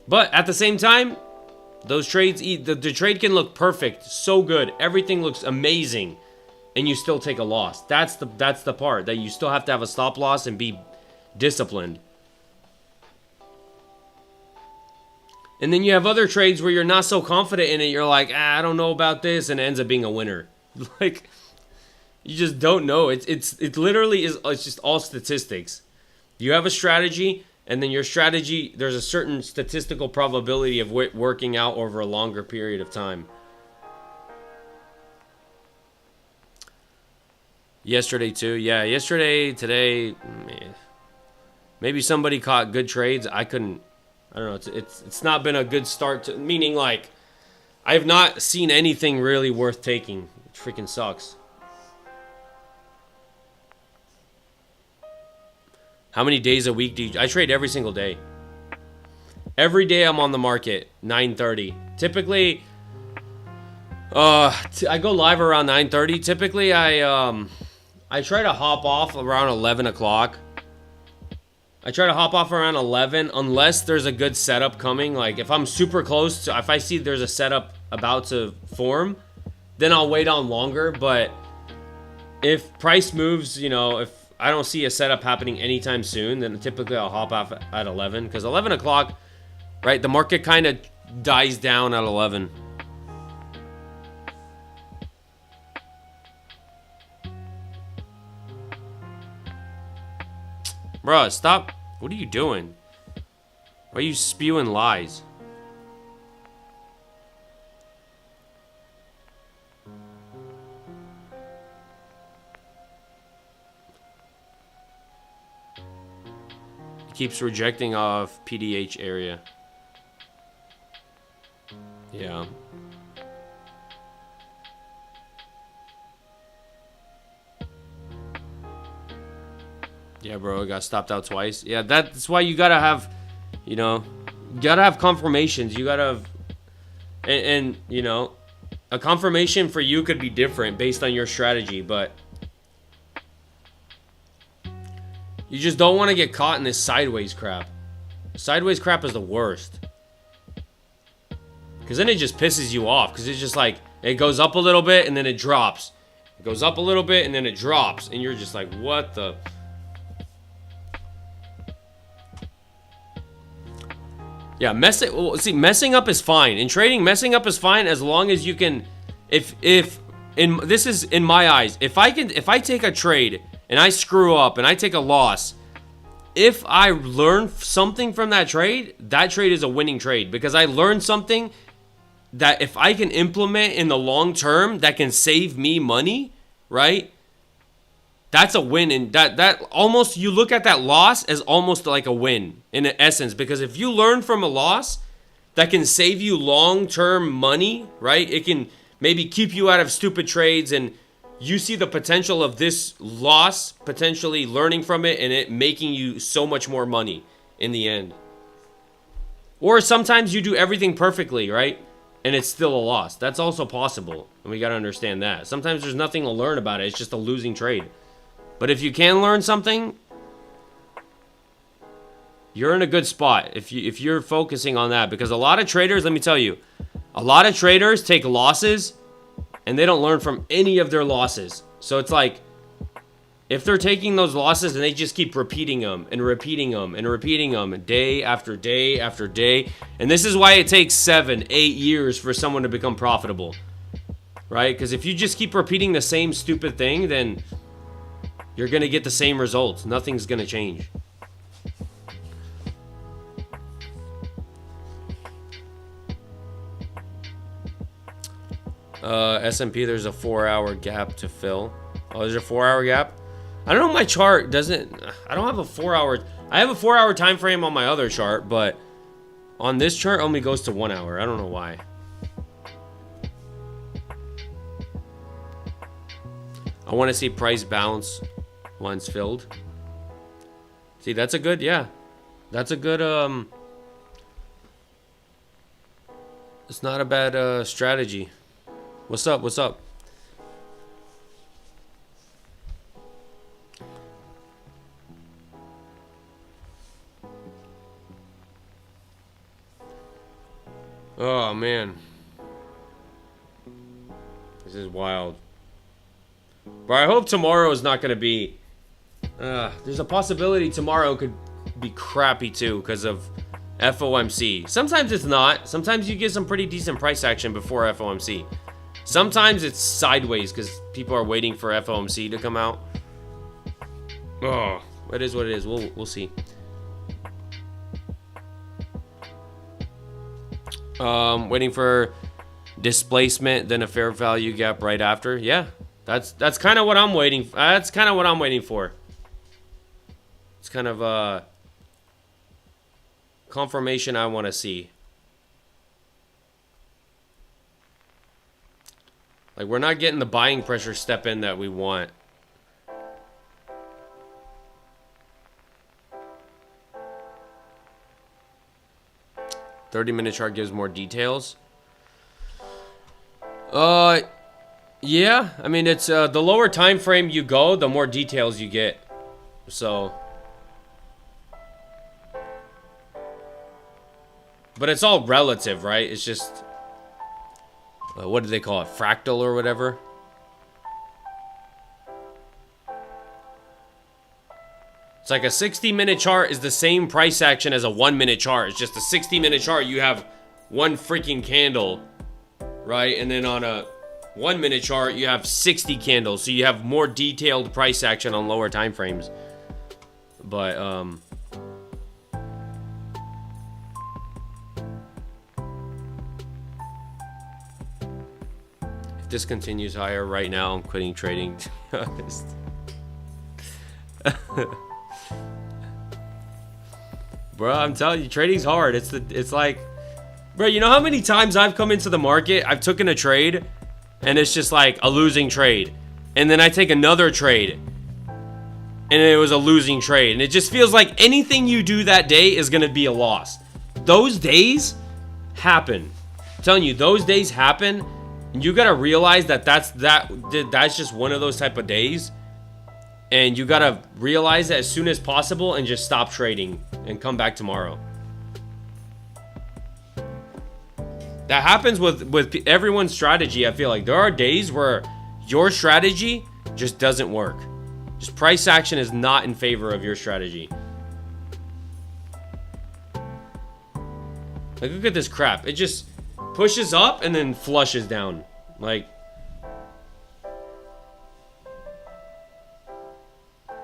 But at the same time, those trades, the trade can look perfect, so good, everything looks amazing, and you still take a loss. That's the part, that you still have to have a stop loss and be disciplined. And then you have other trades where you're not so confident in it. You're like, I don't know about this, and it ends up being a winner. Like, you just don't know. It literally is. It's just all statistics. You have a strategy. And then your strategy, there's a certain statistical probability of it working out over a longer period of time. Yesterday too. Yeah, yesterday, today, man. Maybe somebody caught good trades. I don't know. It's not been a good start to, meaning like, I've not seen anything really worth taking. It freaking sucks. How many days a week do you... I trade every single day. Every day I'm on the market, 9:30. Typically, I go live around 9:30. Typically, I try to hop off around 11 o'clock. I try to hop off around 11 unless there's a good setup coming. Like, if I'm super close to... If I see there's a setup about to form, then I'll wait on longer. But if price moves, you know, if I don't see a setup happening anytime soon, then typically I'll hop off at 11. Because 11 o'clock, right, the market kind of dies down at 11. Bruh, stop. What are you doing? Why Why are you spewing lies? He keeps rejecting off PDH area. Yeah. Yeah, bro, I got stopped out twice. Yeah, that's why you gotta have, you know, you gotta have confirmations. You gotta have, and you know, a confirmation for you could be different based on your strategy, but you just don't want to get caught in this sideways crap. Sideways crap is the worst. Because then it just pisses you off. Because it's just like, it goes up a little bit and then it drops. It goes up a little bit and then it drops. And you're just like, what the... Yeah, messing up is fine. In trading, messing up is fine as long as you can... This is in my eyes. If I take a trade and I screw up and I take a loss, if I learn something from that trade is a winning trade. Because I learned something that if I can implement in the long term that can save me money, right? That's a win. And that almost, you look at that loss as almost like a win in essence. Because if you learn from a loss that can save you long-term money, right? It can maybe keep you out of stupid trades, and you see the potential of this loss potentially learning from it and it making you so much more money in the end. Or sometimes you do everything perfectly, right? And it's still a loss. That's also possible. And we got to understand that. Sometimes there's nothing to learn about it. It's just a losing trade. But if you can learn something, you're in a good spot if you're focusing on that. Because a lot of traders, let me tell you, a lot of traders take losses and they don't learn from any of their losses. So it's like, if they're taking those losses and they just keep repeating them and repeating them and repeating them day after day after day. And this is why it takes 7, 8 years for someone to become profitable, right? Because if you just keep repeating the same stupid thing, then you're going to get the same results. Nothing's going to change. S&P, there's a 4-hour gap to fill. Oh, there's a 4-hour gap? I don't know, my chart doesn't... I don't have a 4-hour... I have a 4-hour time frame on my other chart, but on this chart only goes to 1 hour. I don't know why. I want to see price bounce once filled. See, that's a good... Yeah. That's a good... It's not a bad strategy. What's up? What's up? Oh, man. This is wild. But I hope tomorrow is not going to be... there's a possibility tomorrow could be crappy, too, because of FOMC. Sometimes it's not. Sometimes you get some pretty decent price action before FOMC. Sometimes it's sideways because people are waiting for FOMC to come out. Oh, it is what it is. We'll see. Waiting for displacement, then a fair value gap right after. Yeah, that's kind of what I'm waiting. That's kind of what I'm waiting for. It's kind of a confirmation I want to see. Like, we're not getting the buying pressure step in that we want. "30-minute chart gives more details." Yeah. I mean, it's the lower time frame you go, the more details you get. So, but it's all relative, right? It's just, what do they call it? Fractal or whatever. It's like a 60-minute chart is the same price action as a 1-minute chart. It's just a 60-minute chart, you have one freaking candle, right? And then on a 1-minute chart, you have 60 candles. So you have more detailed price action on lower time frames. But, this continues higher right now, I'm quitting trading, to be honest. Bro, I'm telling you, trading's hard. It's like, bro, you know how many times I've come into the market, I've taken a trade, and it's just like a losing trade. And then I take another trade, and it was a losing trade. And it just feels like anything you do that day is going to be a loss. Those days happen. I'm telling you, those days happen. And you got to realize that that's just one of those type of days. And you got to realize that as soon as possible and just stop trading and come back tomorrow. That happens with everyone's strategy. I feel like there are days where your strategy just doesn't work. Just price action is not in favor of your strategy. Like, look at this crap. It just pushes up and then flushes down. Like,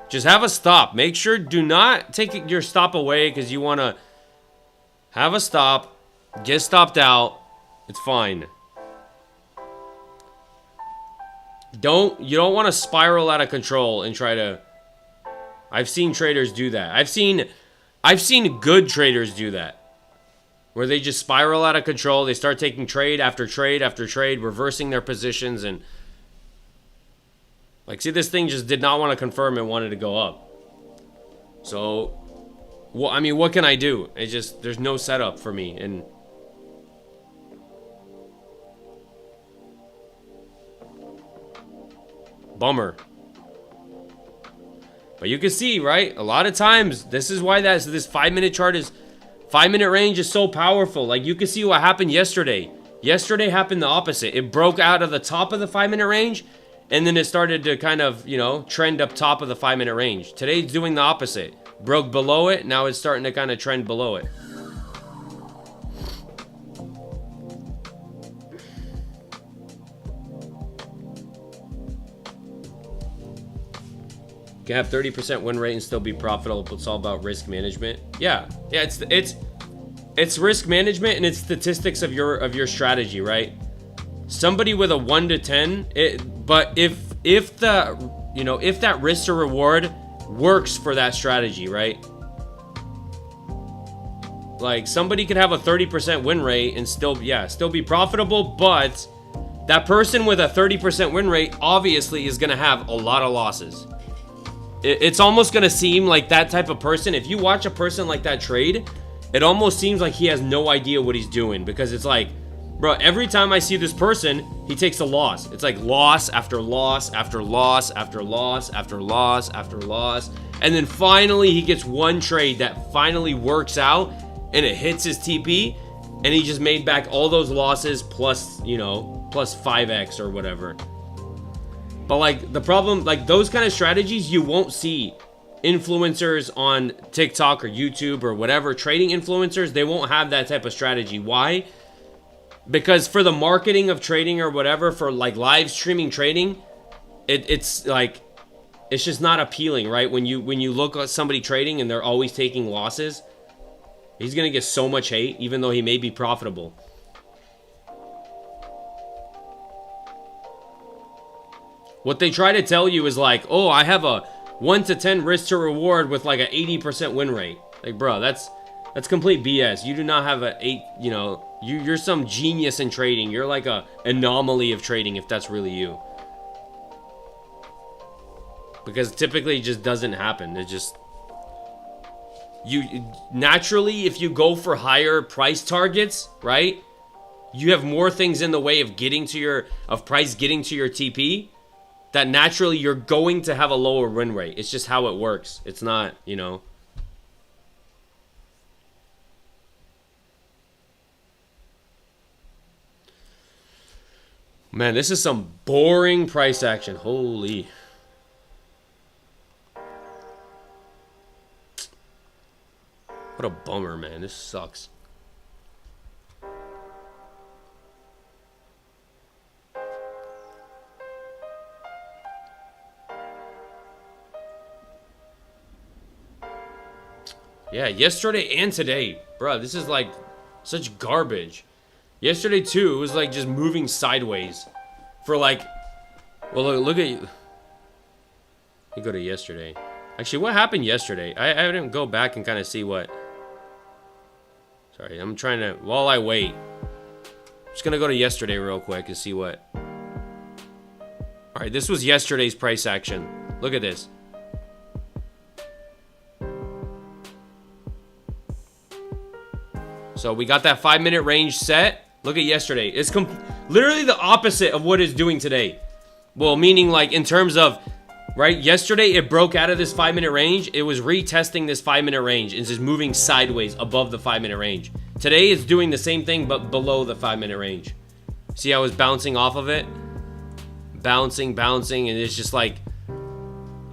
just have a stop. Make sure, do not take your stop away because you want to have a stop. Get stopped out. It's fine. You don't want to spiral out of control and try to. I've seen traders do that. I've seen good traders do that. Where they just spiral out of control. They start taking trade after trade after trade, reversing their positions, and like, see, this thing just did not want to confirm and wanted to go up. So, well, I mean, what can I do? It just, there's no setup for me. And bummer. But you can see, right? A lot of times, this is why this 5-minute chart is, 5-minute range is so powerful. Like, you can see what happened yesterday. Yesterday happened the opposite. It broke out of the top of the 5-minute range, and then it started to kind of, you know, trend up top of the 5-minute range. Today it's doing the opposite. Broke below it, now it's starting to kind of trend below it. You can have 30% win rate and still be profitable. It's all about risk management. Yeah, it's risk management and it's statistics of your strategy, right? Somebody with a 1 to 10, but if that risk to reward works for that strategy, right? Like, somebody could have a 30% win rate and still be profitable, but that person with a 30% win rate obviously is gonna have a lot of losses. It's almost gonna seem like that type of person, if you watch a person like that trade, it almost seems like he has no idea what he's doing, because it's like, bro, every time I see this person, he takes a loss. It's like loss after loss after loss after loss after loss after loss. And then finally he gets one trade that finally works out and it hits his TP, and he just made back all those losses plus, you know, plus 5x or whatever. But like, the problem, like, those kind of strategies you won't see influencers on TikTok or YouTube or whatever, trading influencers, they won't have that type of strategy. Why? Because for the marketing of trading or whatever, for like live streaming trading, it's like, it's just not appealing, right? When you look at somebody trading and they're always taking losses, he's gonna get so much hate, even though he may be profitable. What they try to tell you is like, oh, I have a 1 to 10 risk to reward with like an 80% win rate. Like, bro, that's complete BS. You do not have a 8, you know, you're some genius in trading. You're like a anomaly of trading if that's really you. Because typically it just doesn't happen. It just, you naturally, if you go for higher price targets, right? You have more things in the way of price getting to your TP, that naturally you're going to have a lower win rate. It's just how it works. It's not, you know. Man, this is some boring price action. Holy. What a bummer, man. This sucks. Yeah, yesterday and today. Bro, this is like such garbage. Yesterday too, it was like just moving sideways for like, well, look at you. You go to yesterday. Actually, what happened yesterday? I didn't go back and kind of see what. Sorry, I'm trying to, while I wait, I'm just gonna go to yesterday real quick and see what. All right, this was yesterday's price action. Look at this. So we got that 5-minute range set. Look at yesterday. It's literally the opposite of what it's doing today. Well, meaning like in terms of, right? Yesterday it broke out of this 5-minute range. It was retesting this 5-minute range and just moving sideways above the 5-minute range. Today it's doing the same thing but below the 5-minute range. See how it's bouncing off of it? Bouncing, and it's just like,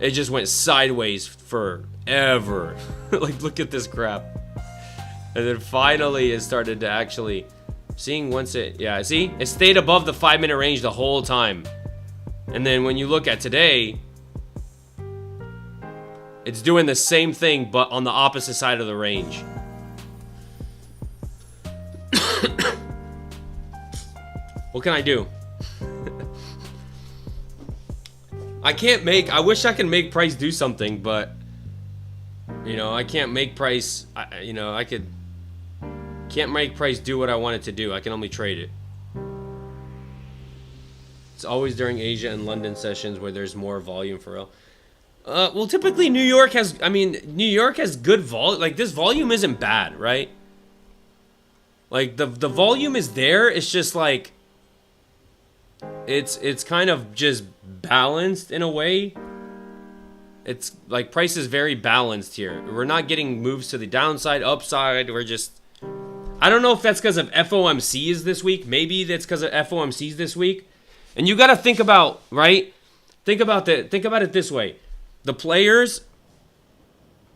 it just went sideways forever. Like, look at this crap. And then finally it started to actually, seeing once it, yeah, see? It stayed above the 5-minute range the whole time. And then when you look at today, it's doing the same thing but on the opposite side of the range. What can I do? I wish I could make price do something, but you know, I can't make price, can't make price do what I want it to do. I can only trade it. It's always during Asia and London sessions where there's more volume for real. Well, typically New York has good volume. Like, this volume isn't bad, right? Like, the volume is there. It's just like, it's kind of just balanced in a way. It's like price is very balanced here. We're not getting moves to the downside, upside. We're just, I don't know if that's because of FOMCs this week. Maybe that's because of FOMCs this week. And you got to think about, right? Think about it this way. The players,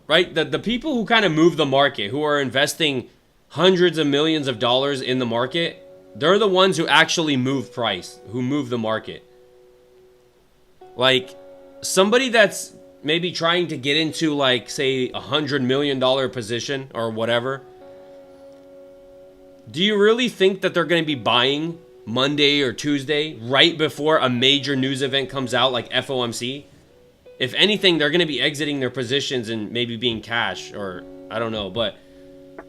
right? The people who kind of move the market, who are investing hundreds of millions of dollars in the market, they're the ones who actually move price, who move the market. Like, somebody that's maybe trying to get into, like, say, $100 million position or whatever, do you really think that they're going to be buying Monday or Tuesday right before a major news event comes out like FOMC? If anything, they're going to be exiting their positions and maybe being cash, or I don't know. But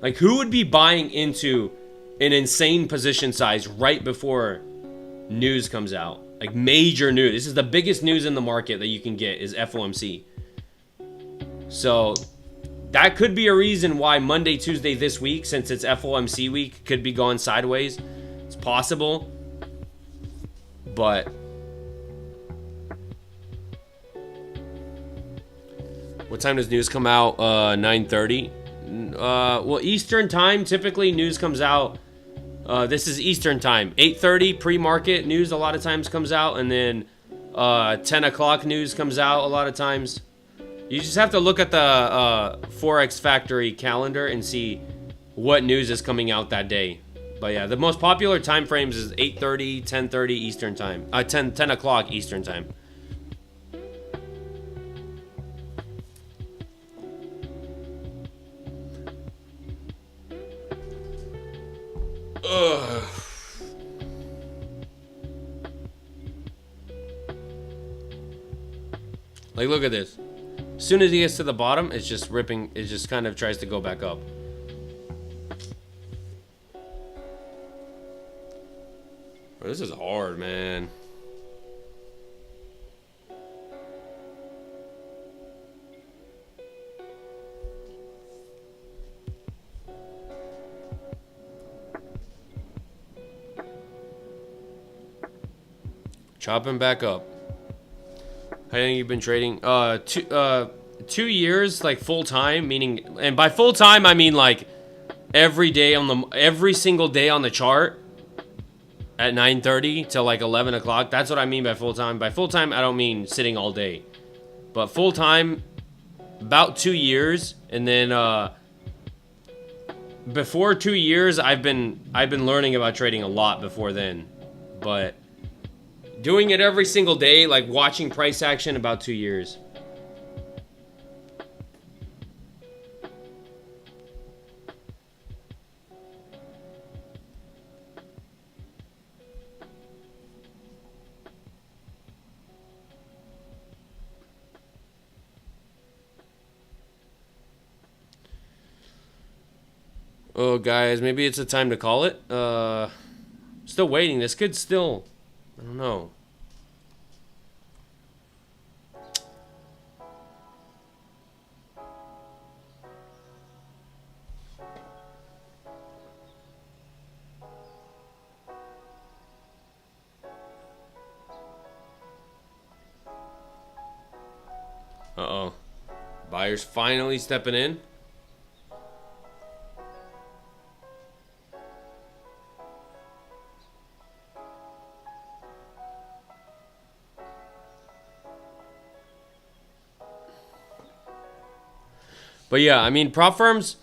like, who would be buying into an insane position size right before news comes out? Like, major news. This is the biggest news in the market that you can get is FOMC. So that could be a reason why Monday, Tuesday this week, since it's FOMC week, could be going sideways. It's possible. But what time does news come out? 9:30. Well, Eastern time, typically news comes out. This is Eastern time. 8:30 pre-market news a lot of times comes out, and then 10 o'clock news comes out a lot of times. You just have to look at the Forex Factory calendar and see what news is coming out that day. But yeah, the most popular time frames is 8:30, 10:30 Eastern time. 10 o'clock Eastern time. Ugh. Like, look at this. As soon as he gets to the bottom, it's just ripping. It just kind of tries to go back up. Bro, this is hard, man. Chopping back up. How long you've been trading? 2 years, like full time, meaning, and by full time I mean like every single day on the chart at 9:30 till like 11 o'clock. That's what I mean by full time. By full time, I don't mean sitting all day, but full time, about 2 years, and then before 2 years, I've been learning about trading a lot before then, but doing it every single day, like watching price action, about 2 years. Oh, guys, maybe it's a time to call it. Still waiting. This could still, I don't know. Uh-oh. Buyers finally stepping in. But yeah, I mean, prop firms,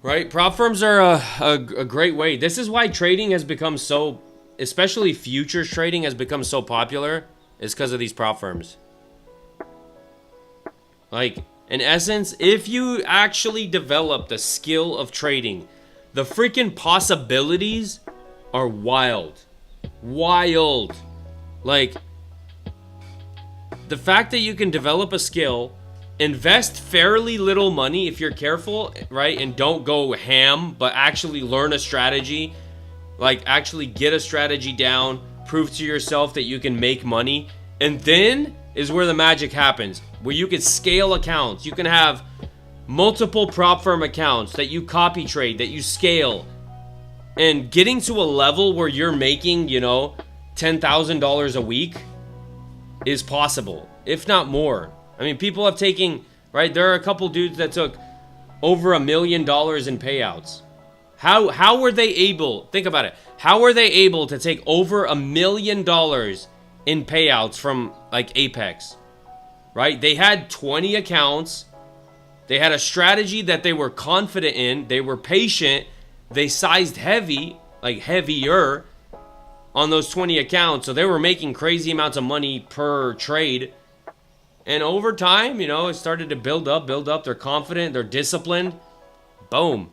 right? Prop firms are a great way. This is why trading has become so, especially futures trading has become so popular, is because of these prop firms. Like, in essence, if you actually develop the skill of trading, the freaking possibilities are wild. Wild. Like, the fact that you can develop a skill, invest fairly little money if you're careful, right? And don't go ham, but actually learn a strategy. Like, actually get a strategy down, prove to yourself that you can make money. And then is where the magic happens, where you can scale accounts. You can have multiple prop firm accounts that you copy trade, that you scale. And getting to a level where you're making, you know, $10,000 a week is possible, if not more. I mean, people have taken, right? There are a couple dudes that took over $1 million in payouts. How were they able, think about it, how were they able to take over $1 million in payouts from like Apex, right? They had 20 accounts. They had a strategy that they were confident in. They were patient. They sized heavy, like heavier on those 20 accounts. So they were making crazy amounts of money per trade. And over time, you know, it started to build up. They're confident. They're disciplined. Boom.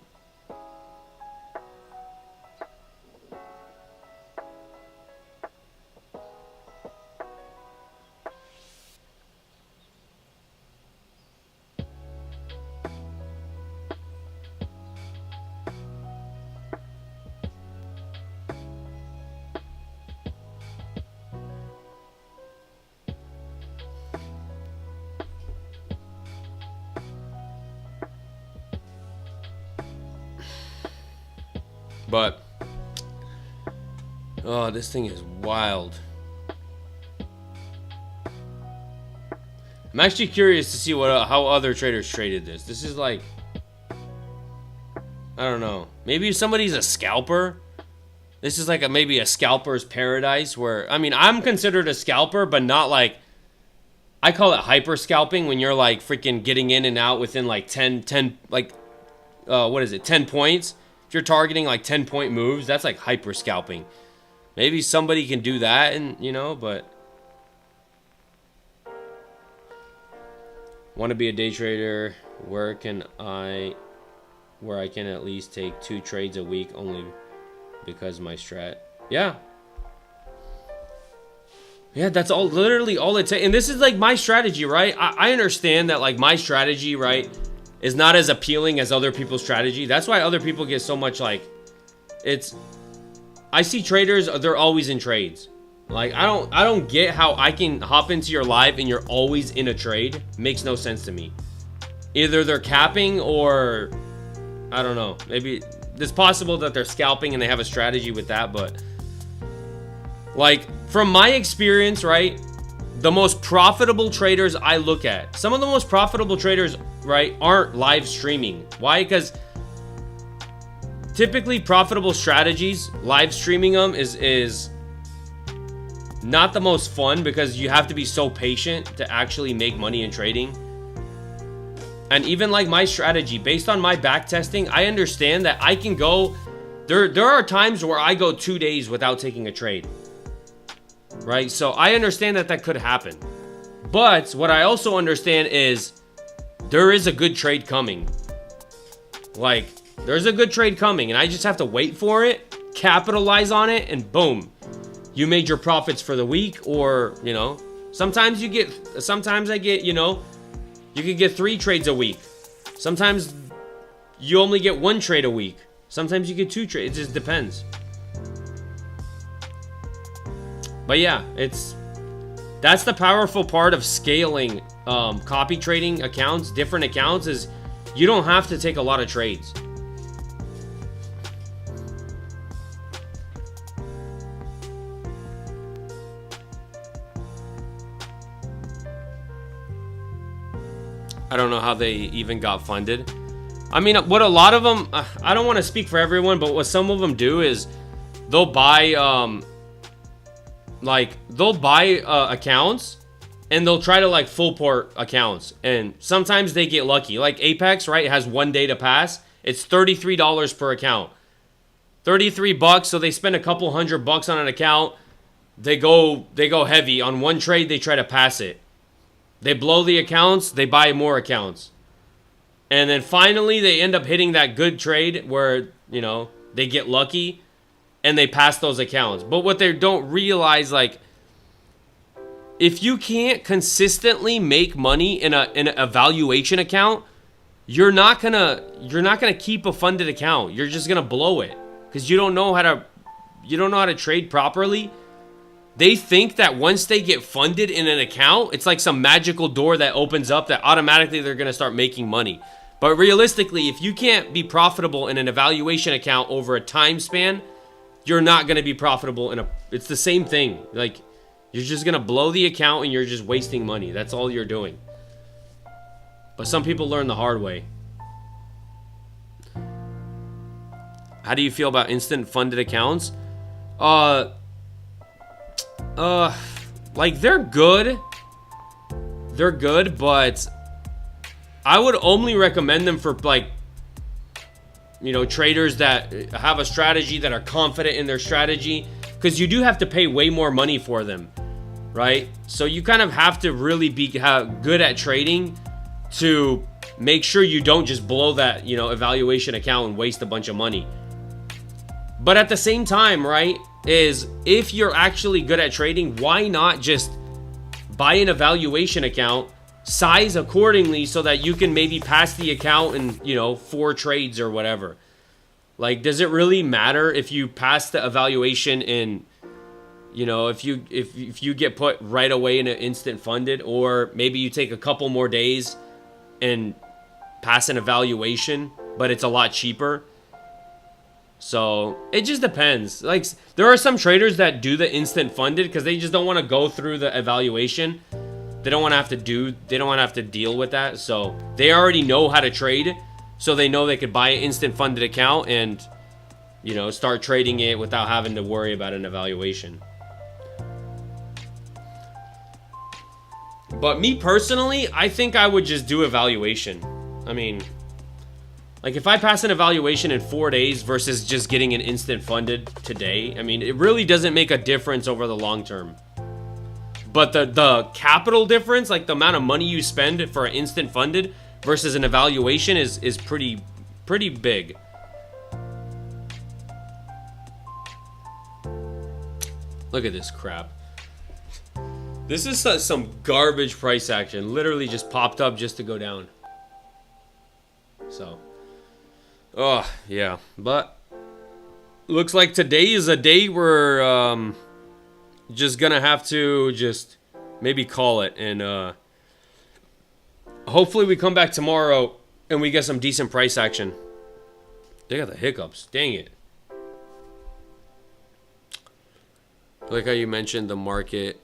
But, oh, this thing is wild. I'm actually curious to see how other traders traded this. This is like, I don't know. Maybe somebody's a scalper. This is like maybe a scalper's paradise where, I mean, I'm considered a scalper, but not like, I call it hyper scalping when you're like freaking getting in and out within like 10 like, what is it, 10 points? If you're targeting like 10-point moves, that's like hyper scalping. Maybe somebody can do that, and you know, but want to be a day trader? Where I can at least take 2 trades a week only because my strat. Yeah, that's all. Literally all it takes. And this is like my strategy, right? I understand that like my strategy, right, is not as appealing as other people's strategy. That's why other people get so much like, I see traders, they're always in trades. Like, I don't get how I can hop into your live and you're always in a trade. Makes no sense to me. Either they're capping or, I don't know. Maybe it's possible that they're scalping and they have a strategy with that, but like, from my experience, right, the most profitable traders I look at, some of the most profitable traders, right, aren't live streaming. Why? Because typically profitable strategies, live streaming them is not the most fun because you have to be so patient to actually make money in trading. And even like my strategy, based on my back testing, I understand that I can go, there are times where I go 2 days without taking a trade. Right? So I understand that could happen. But what I also understand is there is a good trade coming. Like, there's a good trade coming and I just have to wait for it, capitalize on it, and boom. You made your profits for the week. Or, you know, sometimes I get, you know, you could get 3 trades a week. Sometimes you only get 1 trade a week. Sometimes you get 2 trades. It just depends. But yeah, that's the powerful part of scaling copy trading accounts, different accounts, is you don't have to take a lot of trades. I don't know how they even got funded. I mean, what a lot of them, I don't want to speak for everyone, but what some of them do is they'll buy accounts, and they'll try to like full port accounts, and sometimes they get lucky. Like Apex, right? It has 1 day to pass. It's $33 per account. $33, so they spend a couple $100 on an account. They go heavy on 1 trade. They try to pass it. They blow the accounts. They buy more accounts, and then finally they end up hitting that good trade where, you know, they get lucky and they pass those accounts. But what they don't realize, like, if you can't consistently make money in a valuation account, you're not gonna keep a funded account. You're just gonna blow it because you don't know how to trade properly. They think that once they get funded in an account, it's like some magical door that opens up that automatically they're gonna start making money. But realistically, if you can't be profitable in an evaluation account over a time span, you're not gonna be profitable it's the same thing. Like, you're just gonna blow the account and you're just wasting money. That's all you're doing. But some people learn the hard way. How do you feel about instant funded accounts? Like, they're good. They're good, but I would only recommend them for, like, you know, traders that have a strategy, that are confident in their strategy, because you do have to pay way more money for them, right? So you kind of have to really be good at trading to make sure you don't just blow that, you know, evaluation account and waste a bunch of money. But at the same time, right, is if you're actually good at trading, why not just buy an evaluation account, size accordingly, so that you can maybe pass the account in, you know, 4 trades or whatever. Like, does it really matter if you pass the evaluation in, you know, if you get put right away in an instant funded, or maybe you take a couple more days and pass an evaluation, but it's a lot cheaper? So it just depends. Like, there are some traders that do the instant funded because they just don't want to go through the evaluation. They don't want to have to deal with that. So they already know how to trade, so they know they could buy an instant funded account and, you know, start trading it without having to worry about an evaluation. But me personally, I think I would just do evaluation. I mean, like, if I pass an evaluation in 4 days versus just getting an instant funded today, I mean, it really doesn't make a difference over the long term. But the capital difference, like the amount of money you spend for an instant funded versus an evaluation, is pretty big. Look at this crap. This is some garbage price action. Literally just popped up just to go down. So, oh yeah, but looks like today is a day we're just gonna have to just maybe call it, and hopefully we come back tomorrow and we get some decent price action. They got the hiccups. Dang it. Like how you mentioned the market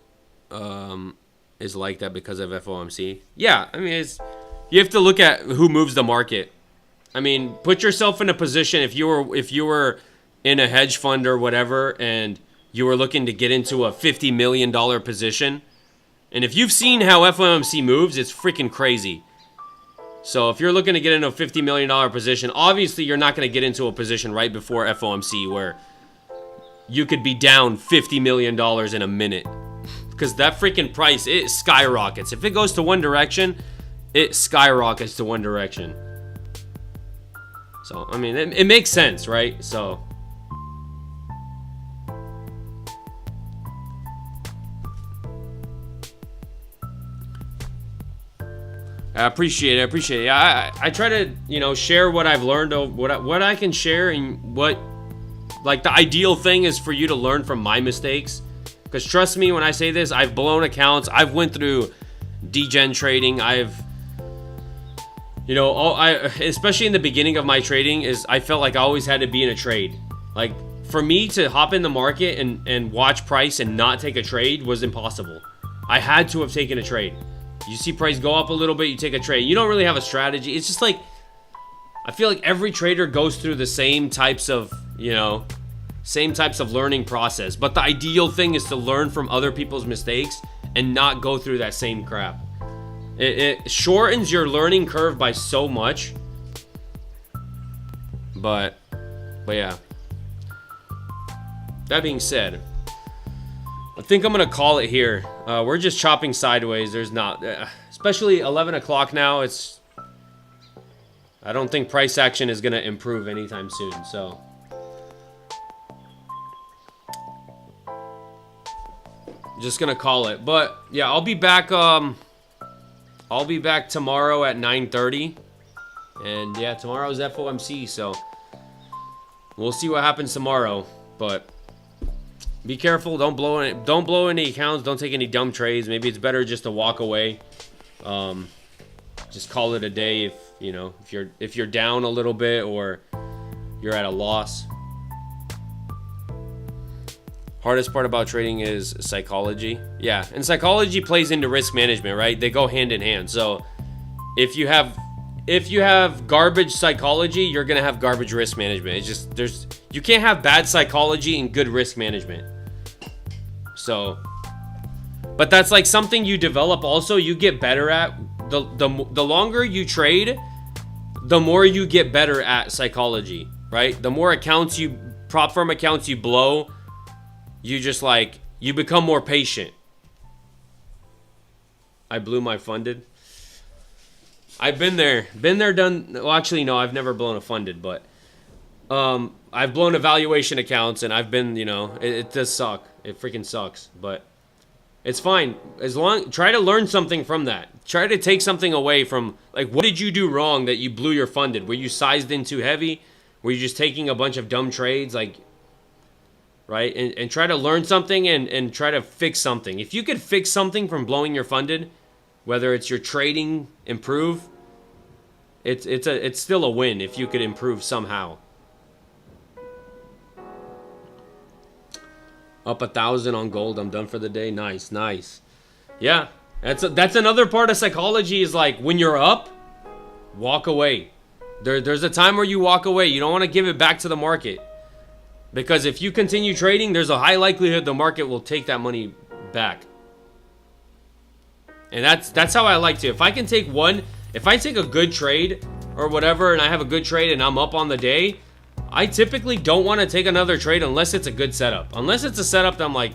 is like that because of FOMC. Yeah, I mean, you have to look at who moves the market. I mean, put yourself in a position, if you were in a hedge fund or whatever, and you were looking to get into a $50 million position, and if you've seen how FOMC moves, it's freaking crazy. So if you're looking to get into a $50 million position, obviously you're not going to get into a position right before FOMC where you could be down $50 million in a minute. Because that freaking price, it skyrockets. If it goes to one direction, it skyrockets to one direction. So, I mean, it makes sense, right? So, I appreciate it. I appreciate it. Yeah, I try to, you know, share what I've learned, what I can share, and what, like, the ideal thing is for you to learn from my mistakes. Because trust me when I say this, I've blown accounts. I've went through degen trading. I've, you know, especially in the beginning of my trading, I felt like I always had to be in a trade. Like, for me to hop in the market and watch price and not take a trade was impossible. I had to have taken a trade. You see price go up a little bit, you take a trade. You don't really have a strategy. It's just like, I feel like every trader goes through the same types of, you know, same types of learning process. But the ideal thing is to learn from other people's mistakes and not go through that same crap. It shortens your learning curve by so much. But yeah. That being said, I think I'm gonna call it here. We're just chopping sideways. There's not, especially 11 o'clock now. I don't think price action is gonna improve anytime soon. So just gonna call it. But yeah, I'll be back. I'll be back tomorrow at 9:30, and yeah, tomorrow's FOMC. So we'll see what happens tomorrow. But be careful. Don't blow any accounts. Don't take any dumb trades. Maybe it's better just to walk away. Just call it a day if, you know, if you're down a little bit or you're at a loss. Hardest part about trading is psychology. Yeah, and psychology plays into risk management, right? They go hand in hand. So if you have garbage psychology, you're gonna have garbage risk management. It's just you can't have bad psychology and good risk management. So, but that's like something you develop also, you get better at. The longer you trade, the more you get better at psychology, right? The more accounts prop firm accounts you blow, you become more patient. I blew my funded. I've been there, done. Well, actually, no, I've never blown a funded, but I've blown evaluation accounts, and I've been, you know, it does suck. It freaking sucks, but it's fine. Try to learn something from that. Try to take something away from, like, what did you do wrong that you blew your funded? Were you sized in too heavy? Were you just taking a bunch of dumb trades? Like, right? And try to learn something and try to fix something. If you could fix something from blowing your funded, whether it's your trading improve, it's still a win if you could improve somehow. Up 1,000 on gold. I'm done for the day. Nice, nice. Yeah, that's another part of psychology, is like, when you're up, walk away. There's a time where you walk away. You don't want to give it back to the market, because if you continue trading, there's a high likelihood the market will take that money back. And that's how I like to. If I take a good trade or whatever, and I have a good trade and I'm up on the day, I typically don't want to take another trade unless it's a good setup. Unless it's a setup that I'm like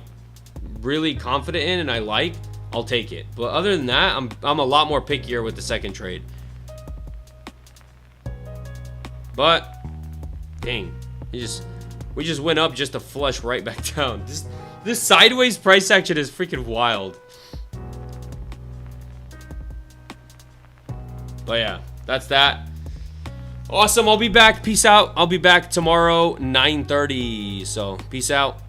really confident in and I like, I'll take it. But other than that, I'm a lot more pickier with the second trade. But dang, we just went up just to flush right back down. This sideways price action is freaking wild. But yeah, that's that. Awesome. I'll be back. Peace out. I'll be back tomorrow, 9:30. So peace out.